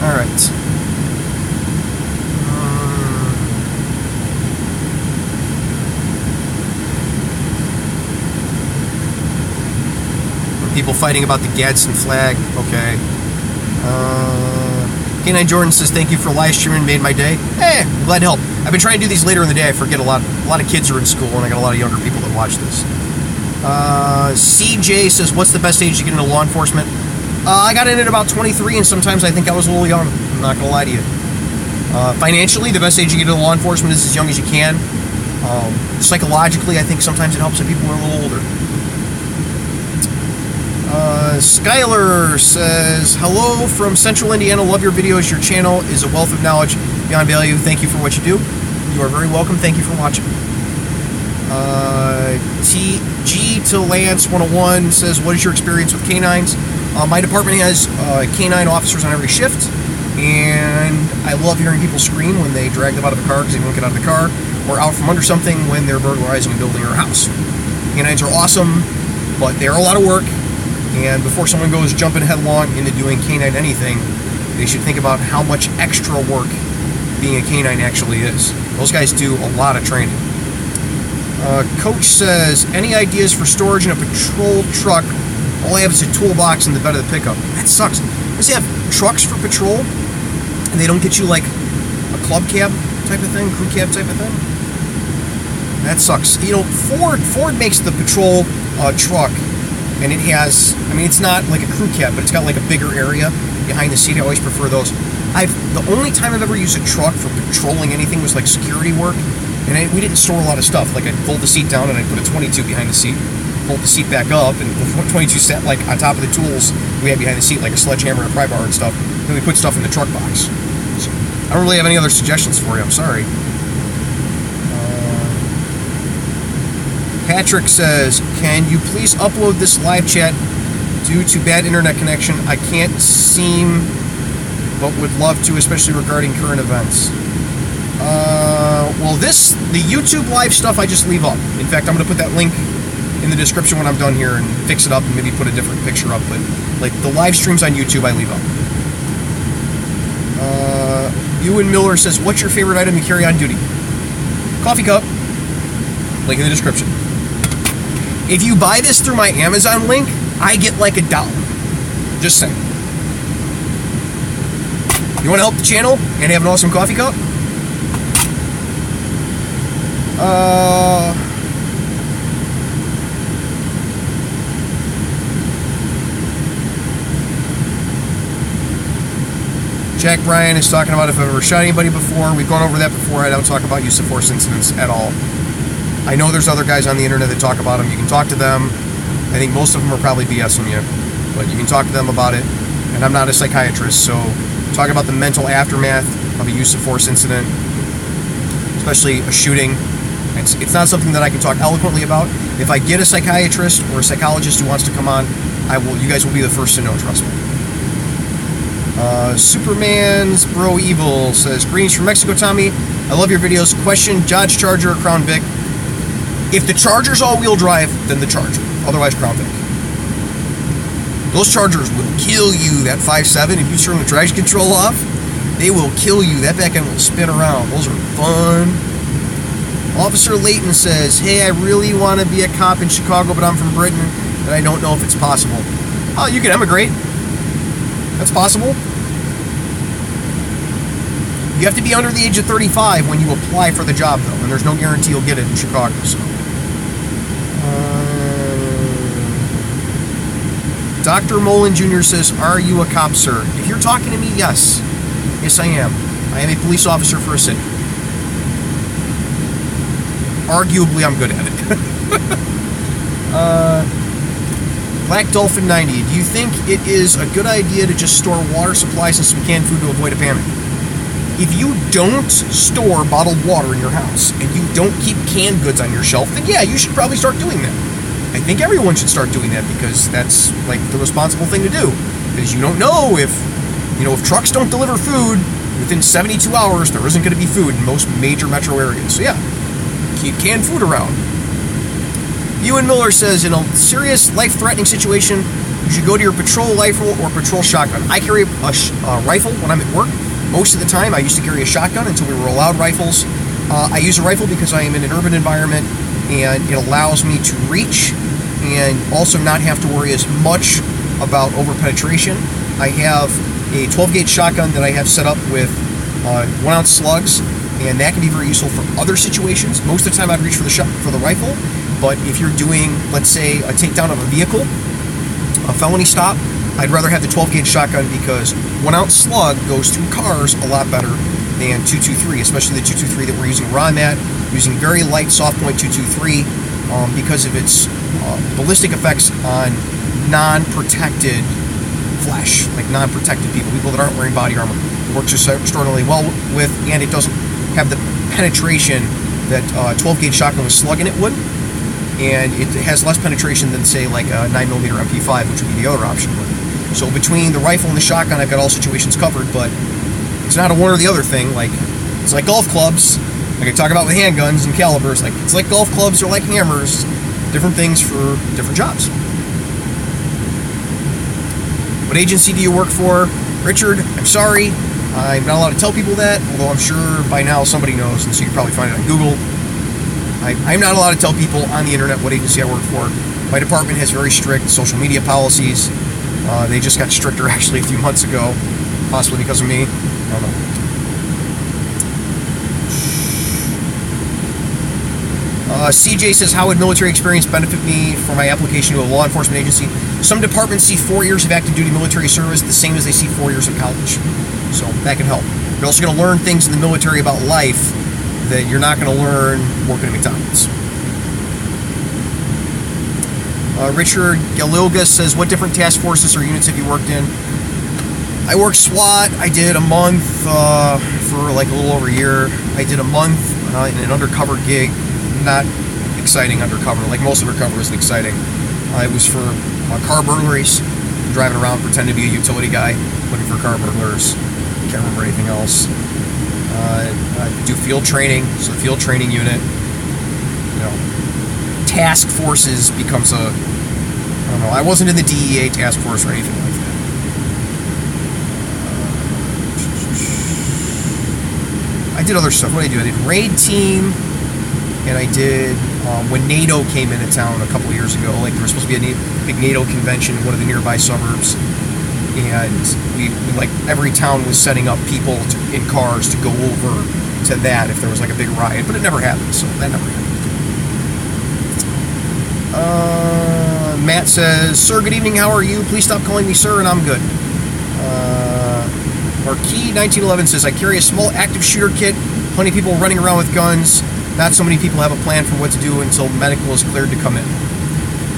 All right. People fighting about the Gadsden flag. Okay. K9 Jordan says, thank you for live streaming, made my day. Hey, I'm glad to help. I've been trying to do these later in the day. I forget a lot of kids are in school, and I got a lot of younger people that watch this. CJ says, what's the best age to get into law enforcement? I got in at about 23, and sometimes I think I was a little young. I'm not going to lie to you. Financially, the best age to get into law enforcement is as young as you can. Psychologically, I think sometimes it helps if people are a little older. Skylar says, hello from Central Indiana. Love your videos. Your channel is a wealth of knowledge beyond value. Thank you for what you do. You are very welcome. Thank you for watching. G to Lance 101 says, what is your experience with canines? My department has canine officers on every shift, and I love hearing people scream when they drag them out of a car because they won't get out of the car, or out from under something when they're burglarizing a building or a house. Canines are awesome, but they're a lot of work. And before someone goes jumping headlong into doing canine anything, they should think about how much extra work being a canine actually is. Those guys do a lot of training. Coach says, any ideas for storage in a patrol truck? All I have is a toolbox in the bed of the pickup. That sucks. Does they have trucks for patrol? And they don't get you like a club cab type of thing, crew cab type of thing? That sucks. You know, Ford makes the patrol truck. And it has, I mean, it's not like a crew cab, but it's got like a bigger area behind the seat. I always prefer those. The only time I've ever used a truck for patrolling anything was like security work. And we didn't store a lot of stuff. Like I'd fold the seat down and I'd put a 22 behind the seat, fold the seat back up, and the 22 sat like on top of the tools we had behind the seat, like a sledgehammer and a pry bar and stuff. Then we put stuff in the truck box. So I don't really have any other suggestions for you. I'm sorry. Patrick says, can you please upload this live chat? Due to bad internet connection, I can't seem, but would love to, especially regarding current events. Well, the YouTube live stuff I just leave up. In fact, I'm going to put that link in the description when I'm done here and fix it up and maybe put a different picture up. But like the live streams on YouTube, I leave up. Ewan Miller says, what's your favorite item you carry on duty? Coffee cup. Link in the description. If you buy this through my Amazon link, I get like $1. Just saying. You want to help the channel and have an awesome coffee cup? Jack Bryan is talking about if I've ever shot anybody before. We've gone over that before. I don't talk about use of force incidents at all. I know there's other guys on the internet that talk about them. You can talk to them. I think most of them are probably BSing you, but you can talk to them about it. And I'm not a psychiatrist, so talk about the mental aftermath of a use of force incident, especially a shooting. It's not something that I can talk eloquently about. If I get a psychiatrist or a psychologist who wants to come on, I will. You guys will be the first to know. Trust me. Superman's Bro Evil says, greetings from Mexico, Tommy. I love your videos. Question, Dodge Charger or Crown Vic? If the Charger's all-wheel drive, then the Charger. Otherwise, Crown Vic. Those Chargers will kill you, that 5.7. If you turn the traction control off, they will kill you. That back end will spin around. Those are fun. Officer Layton says, hey, I really want to be a cop in Chicago, but I'm from Britain, and I don't know if it's possible. Oh, you can emigrate. That's possible. You have to be under the age of 35 when you apply for the job, though, and there's no guarantee you'll get it in Chicago. So, Dr. Mullen Jr. says, are you a cop, sir? If you're talking to me, yes. Yes, I am. I am a police officer for a city. Arguably, I'm good at it. Black Dolphin 90, do you think it is a good idea to just store water supplies and some canned food to avoid a panic? If you don't store bottled water in your house and you don't keep canned goods on your shelf, then yeah, you should probably start doing that. I think everyone should start doing that because that's like the responsible thing to do. Because you don't know if trucks don't deliver food within 72 hours, there isn't going to be food in most major metro areas. So yeah, keep canned food around. Ewan Miller says, in a serious life-threatening situation, you should go to your patrol rifle or patrol shotgun. I carry a rifle when I'm at work. Most of the time, I used to carry a shotgun until we were allowed rifles. I use a rifle because I am in an urban environment, and it allows me to reach and also not have to worry as much about over-penetration. I have a 12-gauge shotgun that I have set up with 1-ounce slugs, and that can be very useful for other situations. Most of the time, I'd reach for the rifle. But if you're doing, let's say, a takedown of a vehicle, a felony stop, I'd rather have the 12-gauge shotgun because 1-ounce slug goes through cars a lot better than .223, especially the .223 that we're using where I'm at, using very light soft point .223 because of its ballistic effects on non-protected flesh, like non-protected people that aren't wearing body armor. It works extraordinarily well with, and it doesn't have the penetration that 12-gauge shotgun with slug in it would. And it has less penetration than, say, like a 9mm MP5, which would be the other option. So between the rifle and the shotgun, I've got all situations covered, but it's not a one or the other thing. Like, it's like golf clubs, like I talk about with handguns and calibers. Like, it's like golf clubs or like hammers, different things for different jobs. What agency do you work for? Richard, I'm sorry, I'm not allowed to tell people that, although I'm sure by now somebody knows, and so you can probably find it on Google. I'm not allowed to tell people on the internet what agency I work for. My department has very strict social media policies. They just got stricter actually a few months ago, possibly because of me. I don't know. CJ says, how would military experience benefit me for my application to a law enforcement agency? Some departments see 4 years of active duty military service the same as they see 4 years of college. So that can help. You're also going to learn things in the military about life that you're not going to learn working at McDonald's. Richard Galilga says, what different task forces or units have you worked in? I worked SWAT. I did a month for like a little over a year. I did a month in an undercover gig. Not exciting undercover. Like most undercover isn't exciting. It was for car burglaries. Driving around pretending to be a utility guy, looking for car burglars. Can't remember anything else. I do field training, so the field training unit, task forces becomes I don't know, I wasn't in the DEA task force or anything like that. I did other stuff. What did I do? I did raid team, and I did, when NATO came into town a couple of years ago, like there was supposed to be a big NATO convention in one of the nearby suburbs. And we like every town was setting up people in cars to go over to that if there was like a big riot, but it never happened, so that never happened. Matt says, sir, good evening, how are you? Please stop calling me sir, and I'm good. Marquis 1911 says, I carry a small active shooter kit, plenty of people running around with guns, not so many people have a plan for what to do until medical is cleared to come in.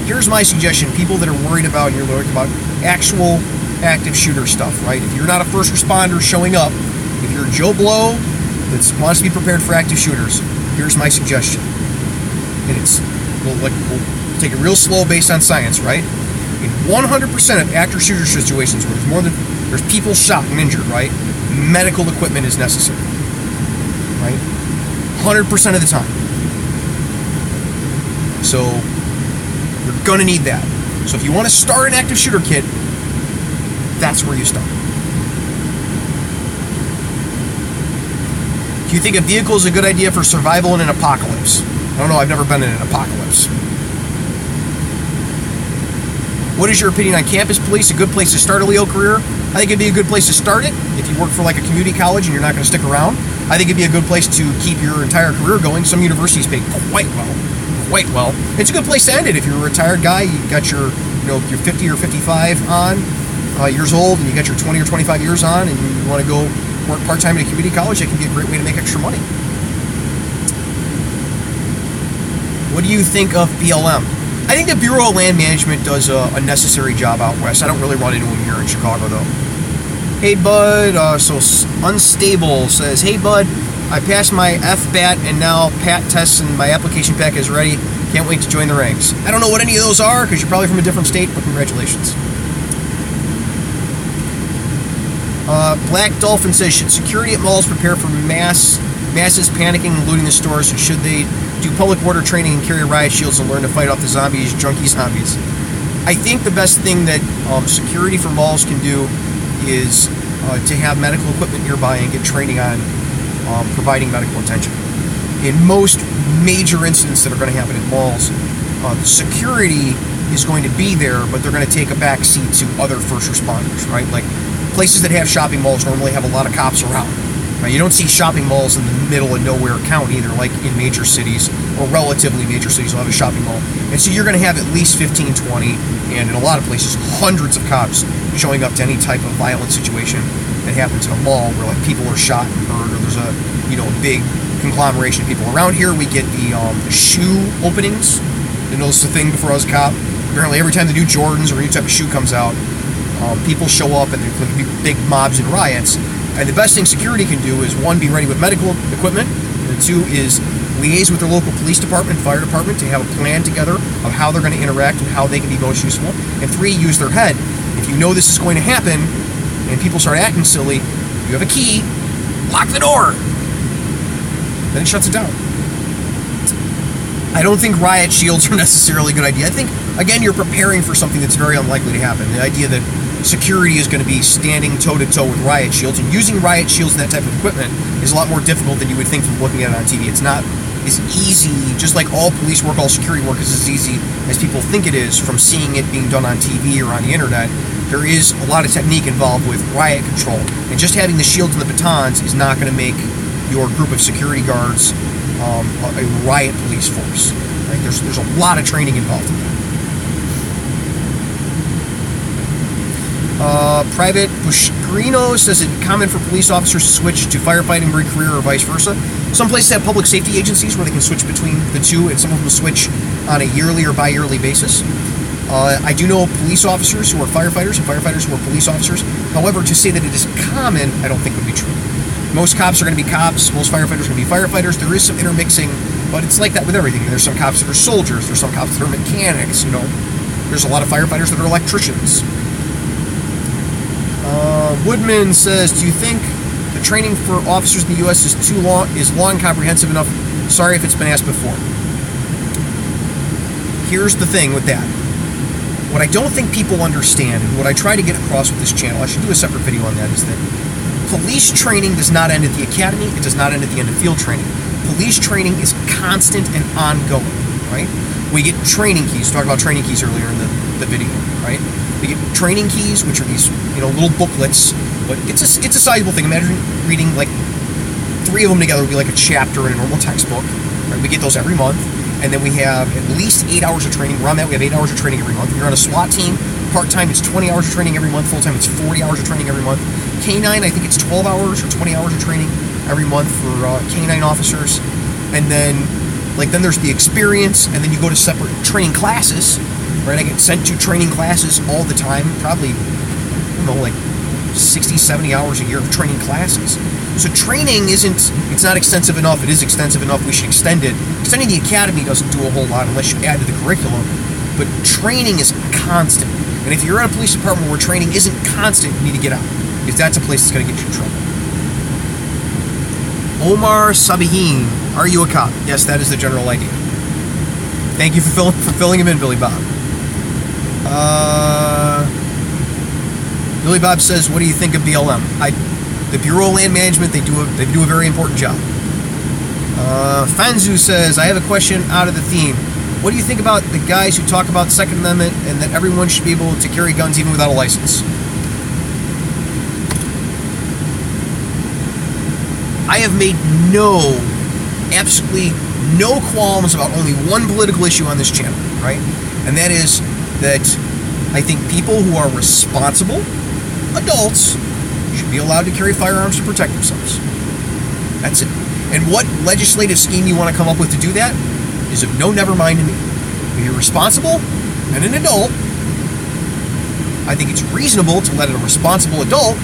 Here's my suggestion, people that are worried about, you're worried about actual active shooter stuff, right? If you're not a first responder showing up, if you're Joe Blow that wants to be prepared for active shooters, here's my suggestion. And we'll take it real slow based on science, right? In 100% of active shooter situations where there's more than There's people shot and injured, right? Medical equipment is necessary, right? 100% of the time. So you're going to need that. So if you want to start an active shooter kit, that's where you start. Do you think a vehicle is a good idea for survival in an apocalypse? I don't know, I've never been in an apocalypse. What is your opinion on campus police? A good place to start a Leo career? I think it'd be a good place to start it if you work for like a community college and you're not going to stick around. I think it'd be a good place to keep your entire career going. Some universities pay quite well. It's a good place to end it if you're a retired guy. You got your, your 50 or 55 on years old, and you got your 20 or 25 years on, and you want to go work part-time at a community college. That can be a great way to make extra money. What do you think of BLM? I think the Bureau of Land Management does a necessary job out west. I don't really run into them here in Chicago, though. Hey, bud. So Unstable says, hey, bud, I passed my FBAT and now PAT tests and my application pack is ready. Can't wait to join the ranks. I don't know what any of those are because you're probably from a different state, but congratulations. Black Dolphin says, should security at malls prepare for masses panicking and looting the stores? Or should they do public order training and carry riot shields and learn to fight off the junkie zombies? I think the best thing that security for malls can do is to have medical equipment nearby and get training on providing medical attention. In most major incidents that are going to happen at malls, security is going to be there, but they're going to take a back seat to other first responders, right? Like places that have shopping malls normally have a lot of cops around. Right? You don't see shopping malls in the middle of nowhere county. They're like in major cities or relatively major cities will have a shopping mall. And so you're going to have at least 15, 20, and in a lot of places, hundreds of cops showing up to any type of violent situation that happens in a mall where like people are shot and hurt, or there's a big conglomeration of people. Around here, we get the shoe openings. You know, it's the thing before I was a cop. Apparently, every time the new Jordans or any type of shoe comes out, people show up and there's going to be big mobs and riots. And the best thing security can do is, one, be ready with medical equipment, and two is liaise with their local police department, fire department to have a plan together of how they're going to interact and how they can be most useful. And three, use their head. If you know this is going to happen and people start acting silly, you have a key, lock the door. Then it shuts it down. I don't think riot shields are necessarily a good idea. I think, again, you're preparing for something that's very unlikely to happen. The idea that security is going to be standing toe-to-toe with riot shields, and using riot shields and that type of equipment is a lot more difficult than you would think from looking at it on TV. It's not as easy, just like all police work, all security work is as easy as people think it is from seeing it being done on TV or on the internet. There is a lot of technique involved with riot control, and just having the shields and the batons is not going to make your group of security guards a riot police force. Right? There's a lot of training involved in that. Private Buscarino says it's common for police officers to switch to firefighting career or vice versa. Some places have public safety agencies where they can switch between the two, and some of them switch on a yearly or bi-yearly basis. I do know police officers who are firefighters and firefighters who are police officers. However, to say that it is common, I don't think would be true. Most cops are going to be cops. Most firefighters are going to be firefighters. There is some intermixing, but it's like that with everything. There's some cops that are soldiers. There's some cops that are mechanics. There's a lot of firefighters that are electricians. Woodman says, do you think the training for officers in the U.S. is long and comprehensive enough? Sorry if it's been asked before. Here's the thing with that. What I don't think people understand, and what I try to get across with this channel, I should do a separate video on that, is that police training does not end at the academy. It does not end at the end of field training. Police training is constant and ongoing, right? We get training keys. We talked about training keys earlier in the video, right? We get training keys, which are these, little booklets, but it's a sizable thing. Imagine reading like 3 of them together would be like a chapter in a normal textbook, right? We get those every month, and then we have at least 8 hours of training. We're on that. We have 8 hours of training every month. If you're on a SWAT team, part-time, it's 20 hours of training every month. Full-time, it's 40 hours of training every month. K-9, I think it's 12 hours or 20 hours of training every month for K-9 officers. And then there's the experience, and then you go to separate training classes, right? I get sent to training classes all the time, probably, 60, 70 hours a year of training classes. So training it's not extensive enough. It is extensive enough. We should extend it. Extending the academy doesn't do a whole lot unless you add to the curriculum, but training is constant. And if you're in a police department where training isn't constant, you need to get out, because that's a place that's going to get you in trouble. Omar Sabihin, are you a cop? Yes, that is the general idea. Thank you for filling him in, Billy Bob. Billy Bob says, what do you think of BLM? The Bureau of Land Management, they do a very important job. Fanzu says, I have a question out of the theme. What do you think about the guys who talk about Second Amendment and that everyone should be able to carry guns even without a license? I have made absolutely no qualms about only one political issue on this channel, right? And that is that I think people who are responsible adults should be allowed to carry firearms to protect themselves. That's it. And what legislative scheme you want to come up with to do that is of no never mind to me. If you're responsible and an adult, I think it's reasonable to let a responsible adult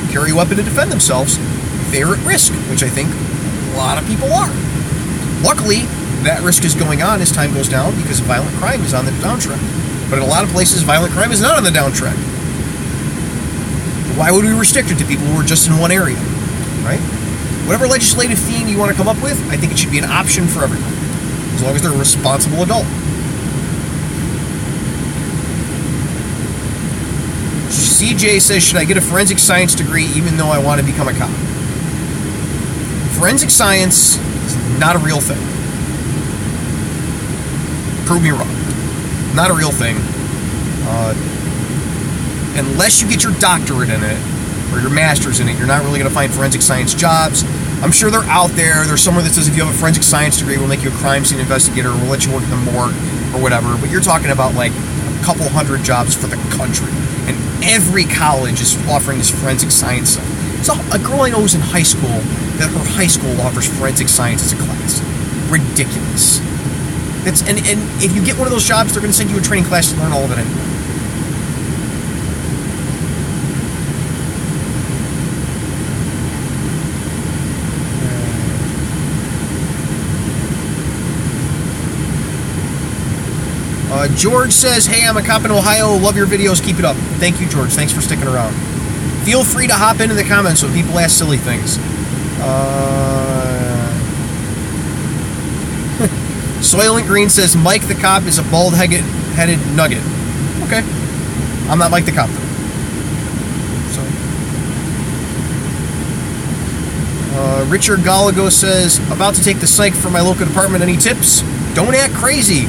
carry a weapon to defend themselves if they are at risk, which I think a lot of people are. Luckily, that risk is going on as time goes down because violent crime is on the downtrend. But in a lot of places, violent crime is not on the downtrend. Why would we restrict it to people who are just in one area, right? Whatever legislative theme you want to come up with, I think it should be an option for everyone, as long as they're a responsible adult. CJ says, should I get a forensic science degree even though I want to become a cop? Forensic science is not a real thing. Prove me wrong. Not a real thing. Unless you get your doctorate in it, or your master's in it, you're not really going to find forensic science jobs. I'm sure they're out there. There's somewhere that says if you have a forensic science degree, we'll make you a crime scene investigator, or we'll let you work in the morgue, or whatever. But you're talking about like a couple hundred jobs for the country. And every college is offering this forensic science stuff. So a girl I know who's in high school, that her high school offers forensic science as a class. Ridiculous. And if you get one of those jobs, they're going to send you a training class to learn all of it anyway. George says, hey, I'm a cop in Ohio. Love your videos. Keep it up. Thank you, George. Thanks for sticking around. Feel free to hop into the comments when people ask silly things. Soylent Green says, Mike the cop is a bald-headed nugget. Okay. I'm not Mike the cop, though. So. Richard Gallagher says, about to take the psych for my local department. Any tips? Don't act crazy.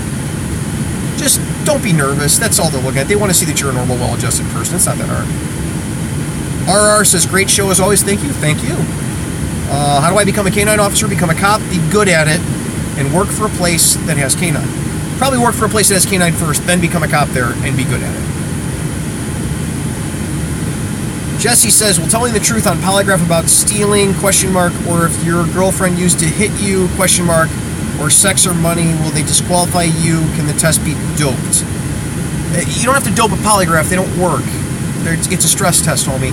Just don't be nervous. That's all they're looking at. They want to see that you're a normal, well-adjusted person. It's not that hard. RR says, great show as always. Thank you. Thank you. How do I become a canine officer? Become a cop, be good at it, and work for a place that has canine. Probably work for a place that has canine first, then become a cop there and be good at it. Jesse says, well, telling the truth on polygraph about stealing, or if your girlfriend used to hit you, or sex or money, will they disqualify you? Can the test be doped? You don't have to dope a polygraph. They don't work. It's a stress test, homie.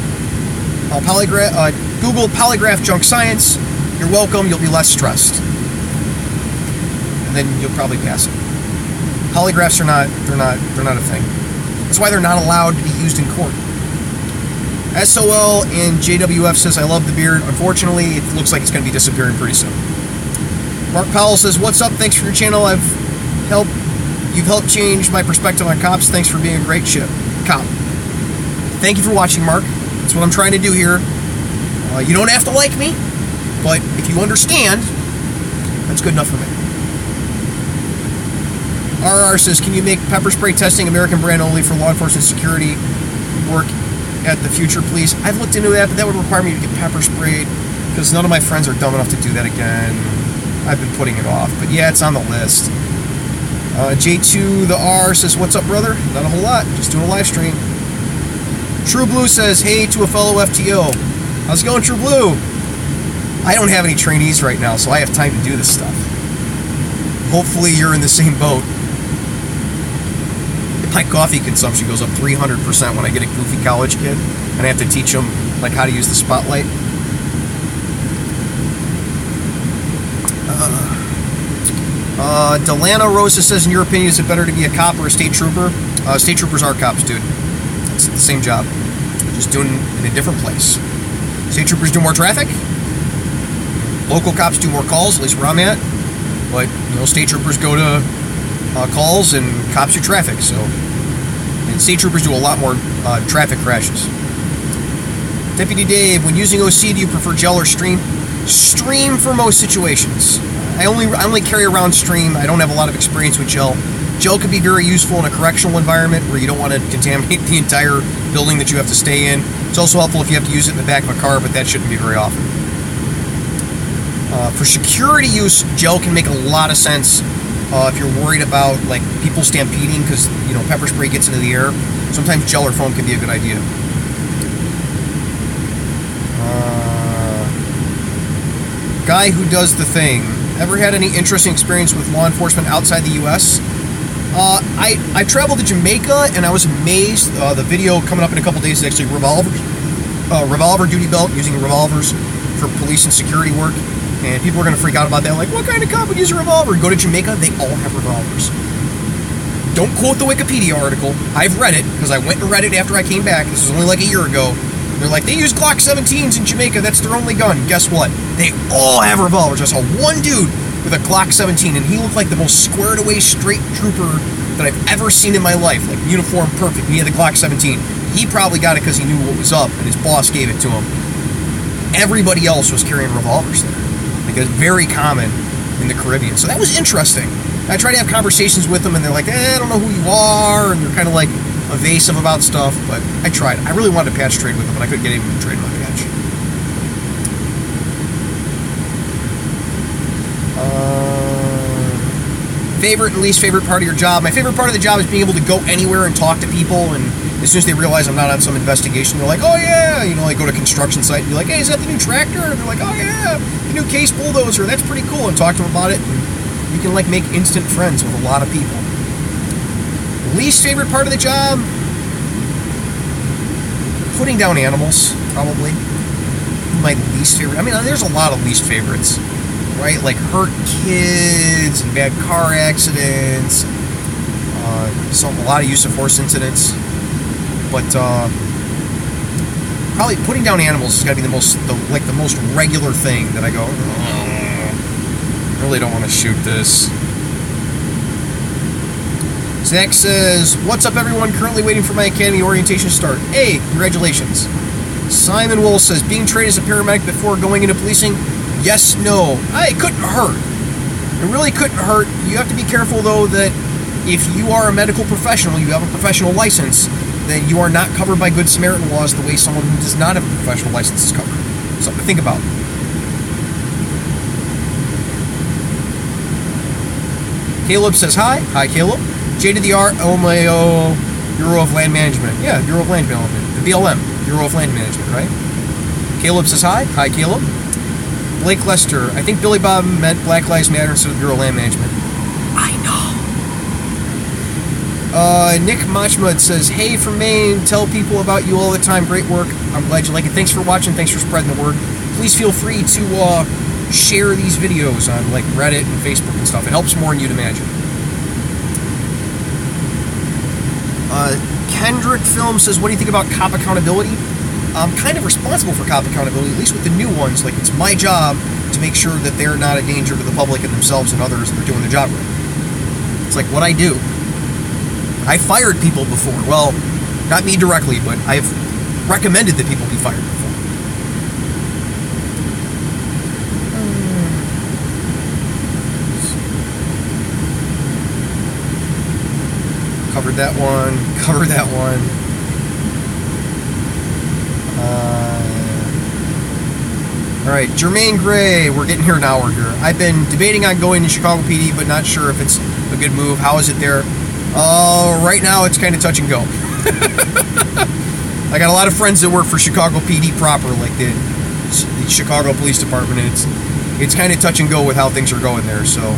Google polygraph junk science. You're welcome. You'll be less stressed. And then you'll probably pass it. Polygraphs are not a thing. That's why they're not allowed to be used in court. SOL and JWF says, I love the beard. Unfortunately, it looks like it's going to be disappearing pretty soon. Mark Powell says, what's up? Thanks for your channel. You've helped change my perspective on cops. Thanks for being a great cop. Thank you for watching, Mark. That's what I'm trying to do here. You don't have to like me, but if you understand, that's good enough for me. RR says, can you make pepper spray testing American brand only for law enforcement security work at the future, please? I've looked into that, but that would require me to get pepper sprayed because none of my friends are dumb enough to do that again. I've been putting it off, but yeah, it's on the list. J2 the R says, what's up, brother? Not a whole lot, just doing a live stream. True Blue says, hey to a fellow FTO. How's it going, True Blue? I don't have any trainees right now, so I have time to do this stuff. Hopefully you're in the same boat. My coffee consumption goes up 300% when I get a goofy college kid, and I have to teach them like how to use the spotlight. Delana Rosa says, in your opinion, is it better to be a cop or a state trooper? State troopers are cops, dude. It's the same job, just doing it in a different place. State troopers do more traffic. Local cops do more calls, at least where I'm at. But, state troopers go to calls and cops do traffic. So, and state troopers do a lot more traffic crashes. Deputy Dave, when using OC, do you prefer gel or stream? Stream for most situations. I only carry around stream. I don't have a lot of experience with gel. Gel can be very useful in a correctional environment where you don't want to contaminate the entire building that you have to stay in. It's also helpful if you have to use it in the back of a car, but that shouldn't be very often. For security use, gel can make a lot of sense if you're worried about like people stampeding because pepper spray gets into the air. Sometimes gel or foam can be a good idea. Guy who does the thing. Ever had any interesting experience with law enforcement outside the U.S.? I traveled to Jamaica and I was amazed. The video coming up in a couple days is actually revolvers. Revolver duty belt, using revolvers for police and security work. And people are going to freak out about that. Like, what kind of cop would use a revolver? Go to Jamaica, they all have revolvers. Don't quote the Wikipedia article. I've read it because I went and read it after I came back. This was only like a year ago. They're like, they use Glock 17s in Jamaica. That's their only gun. Guess what? They all have revolvers. I saw one dude with a Glock 17, and he looked like the most squared-away straight trooper that I've ever seen in my life. Like, uniform perfect. He had the Glock 17. He probably got it because he knew what was up, and his boss gave it to him. Everybody else was carrying revolvers there. Like, it's very common in the Caribbean. So that was interesting. I tried to have conversations with them, and they're like, I don't know who you are, and they're kind of like evasive about stuff, but I tried. I really wanted to patch trade with them, but I couldn't get anyone to trade my patch. Favorite and least favorite part of your job? My favorite part of the job is being able to go anywhere and talk to people, and as soon as they realize I'm not on some investigation, they're like, oh yeah, like go to a construction site and be like, hey, is that the new tractor? And they're like, oh yeah, the new case bulldozer, that's pretty cool, and talk to them about it, and you can like make instant friends with a lot of people. Least favorite part of the job? Putting down animals, probably. My least favorite. I mean, there's a lot of least favorites, right? Like hurt kids and bad car accidents. A lot of use of force incidents. But probably putting down animals has got to be the most regular thing that I go, I really don't want to shoot this. Zach says, what's up everyone, currently waiting for my academy orientation to start. Hey, congratulations. Simon Wolf says, being trained as a paramedic before going into policing? Yes, no. It couldn't hurt. It really couldn't hurt. You have to be careful though that if you are a medical professional, you have a professional license, then you are not covered by Good Samaritan laws the way someone who does not have a professional license is covered. Something to think about. Caleb says hi. Hi, Caleb. J to the R, OMAO, Bureau of Land Management. Yeah, Bureau of Land Management. The BLM, Bureau of Land Management, right? Caleb says hi. Hi, Caleb. Blake Lester. I think Billy Bob meant Black Lives Matter instead of Bureau of Land Management. I know. Nick Machmud says, hey from Maine, tell people about you all the time. Great work. I'm glad you like it. Thanks for watching. Thanks for spreading the word. Please feel free to share these videos on like Reddit and Facebook and stuff. It helps more than you'd imagine. Kendrick Film says, what do you think about cop accountability? I'm kind of responsible for cop accountability, at least with the new ones. Like, it's my job to make sure that they're not a danger to the public and themselves and others, and they're doing the job right. It's like what I do. I fired people before. Well, not me directly, but I've recommended that people be fired before. Covered that one. Covered that one. All right, Jermaine Gray. We're getting here an hour here. I've been debating on going to Chicago PD, but not sure if it's a good move. How is it there? Right now it's kind of touch and go. I got a lot of friends that work for Chicago PD proper, like the Chicago Police Department, and it's kind of touch and go with how things are going there. So.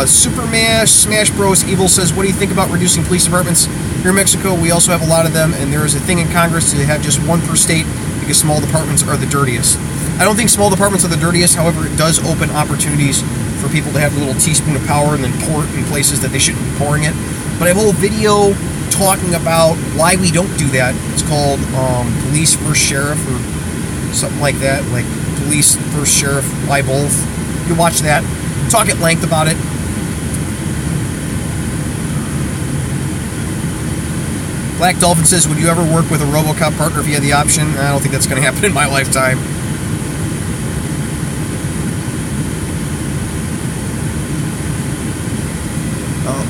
Super Smash Bros. Evil says, what do you think about reducing police departments? Here in Mexico, we also have a lot of them, and there is a thing in Congress to have just one per state because small departments are the dirtiest. I don't think small departments are the dirtiest. However, it does open opportunities for people to have a little teaspoon of power and then pour it in places that they shouldn't be pouring it. But I have a whole video talking about why we don't do that. It's called Police vs. Sheriff or something like that, like Police vs. Sheriff, why both. You can watch that. Talk at length about it. Black Dolphin says, would you ever work with a RoboCop partner if you had the option? I don't think that's going to happen in my lifetime.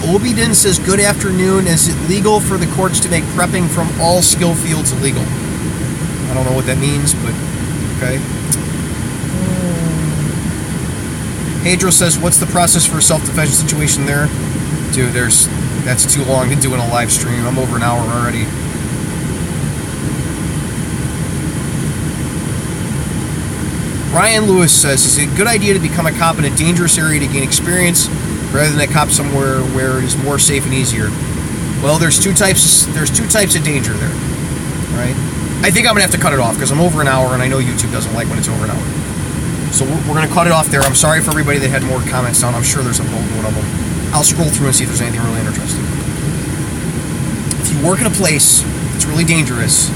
Obidin says, good afternoon. Is it legal for the courts to make prepping from all skill fields illegal? I don't know what that means, but okay. Pedro says, what's the process for a self-defense situation there? Dude, that's too long to do in a live stream. I'm over an hour already. Ryan Lewis says, is it a good idea to become a cop in a dangerous area to gain experience rather than a cop somewhere where it is more safe and easier? Well, there's two types of danger there, right? I think I'm going to have to cut it off because I'm over an hour and I know YouTube doesn't like when it's over an hour. So we're going to cut it off there. I'm sorry for everybody that had more comments down. I'm sure there's a boatload of them. I'll scroll through and see if there's anything really interesting. If you work in a place that's really dangerous,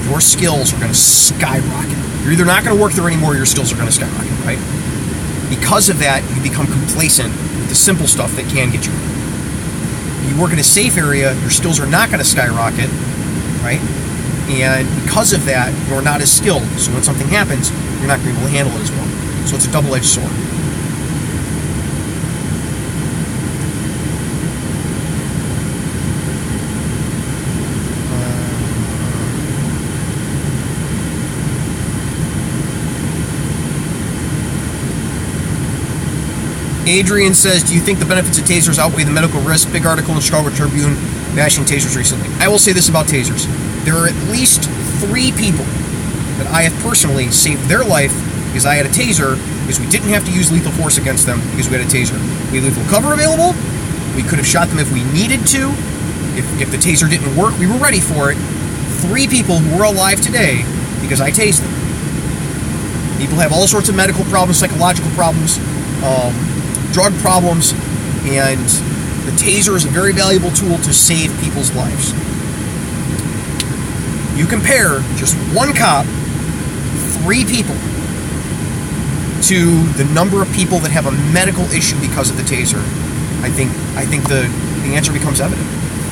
your skills are going to skyrocket. You're either not going to work there anymore or your skills are going to skyrocket, right? Because of that, you become complacent with the simple stuff that can get you. If you work in a safe area, your skills are not going to skyrocket, right? And because of that, you're not as skilled. So when something happens, you're not going to be able to handle it as well. So it's a double-edged sword. Adrian says, do you think the benefits of tasers outweigh the medical risk? Big article in the Chicago Tribune bashing tasers recently. I will say this about tasers. There are at least 3 people that I have personally saved their life because I had a taser, because we didn't have to use lethal force against them because we had a taser. We had lethal cover available. We could have shot them if we needed to. If the taser didn't work, we were ready for it. 3 people who are alive today because I tased them. People have all sorts of medical problems, psychological problems, drug problems, and the taser is a very valuable tool to save people's lives. You compare just one cop, 3 people, to the number of people that have a medical issue because of the taser. I think the answer becomes evident.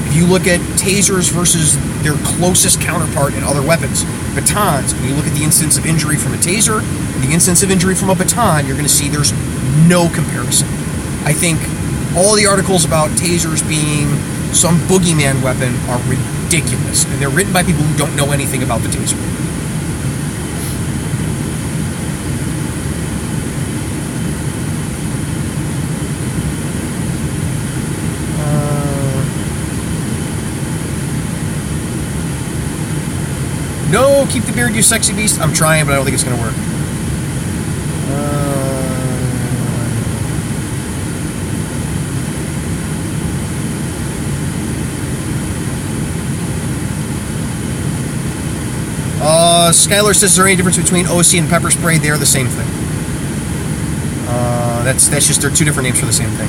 If you look at tasers versus their closest counterpart in other weapons, batons, when you look at the instance of injury from a taser, the instance of injury from a baton, you're going to see there's no comparison. I think all the articles about tasers being some boogeyman weapon are ridiculous, and they're written by people who don't know anything about the taser. No, keep the beard, you sexy beast. I'm trying, but I don't think it's going to work. Skylar says, is there any difference between OC and pepper spray? They are the same thing. That's just, they're 2 different names for the same thing.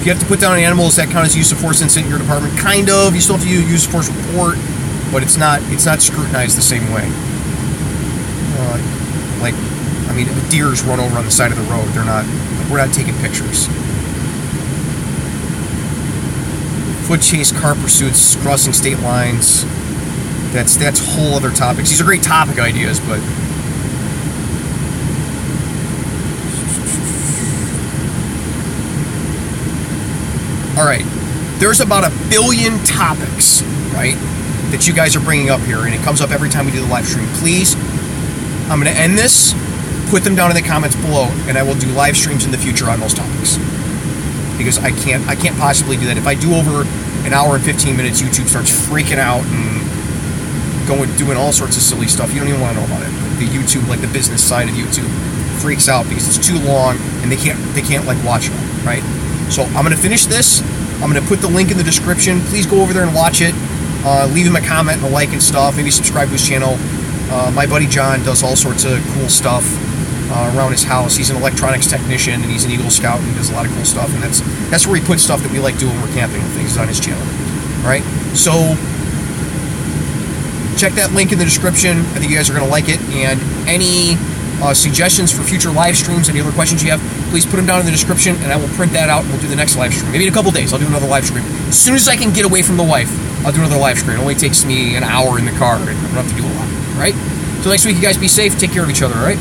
If you have to put down an animal, does that count as use of force incident in your department? Kind of. You still have to use of force report, but it's not scrutinized the same way. If deers run over on the side of the road, we're not taking pictures. Foot chase, car pursuits, crossing state lines. That's whole other topics. These are great topic ideas, but all right, there's about 1 billion topics, right, that you guys are bringing up here, and it comes up every time we do the live stream. Please, I'm going to end this. Put them down in the comments below, and I will do live streams in the future on those topics. Because I can't possibly do that. If I do over an hour and 15 minutes, YouTube starts freaking out and doing all sorts of silly stuff. You don't even want to know about it. The YouTube, like the business side of YouTube, freaks out because it's too long and they can't like watch it, right? So I'm gonna finish this. I'm gonna put the link in the description. Please go over there and watch it. Leave him a comment and a like and stuff. Maybe subscribe to his channel. My buddy John does all sorts of cool stuff around his house. He's an electronics technician, and he's an Eagle Scout, and he does a lot of cool stuff. And that's where he puts stuff that we like doing when we're camping and things, is on his channel. All right, so check that link in the description. I think you guys are going to like it. And any suggestions for future live streams, any other questions you have, please put them down in the description, and I will print that out and we'll do the next live stream. Maybe in a couple days, I'll do another live stream. As soon as I can get away from the wife, I'll do another live stream. It only takes me an hour in the car, and I don't have to do a lot. All right? So next week, you guys be safe. Take care of each other, all right?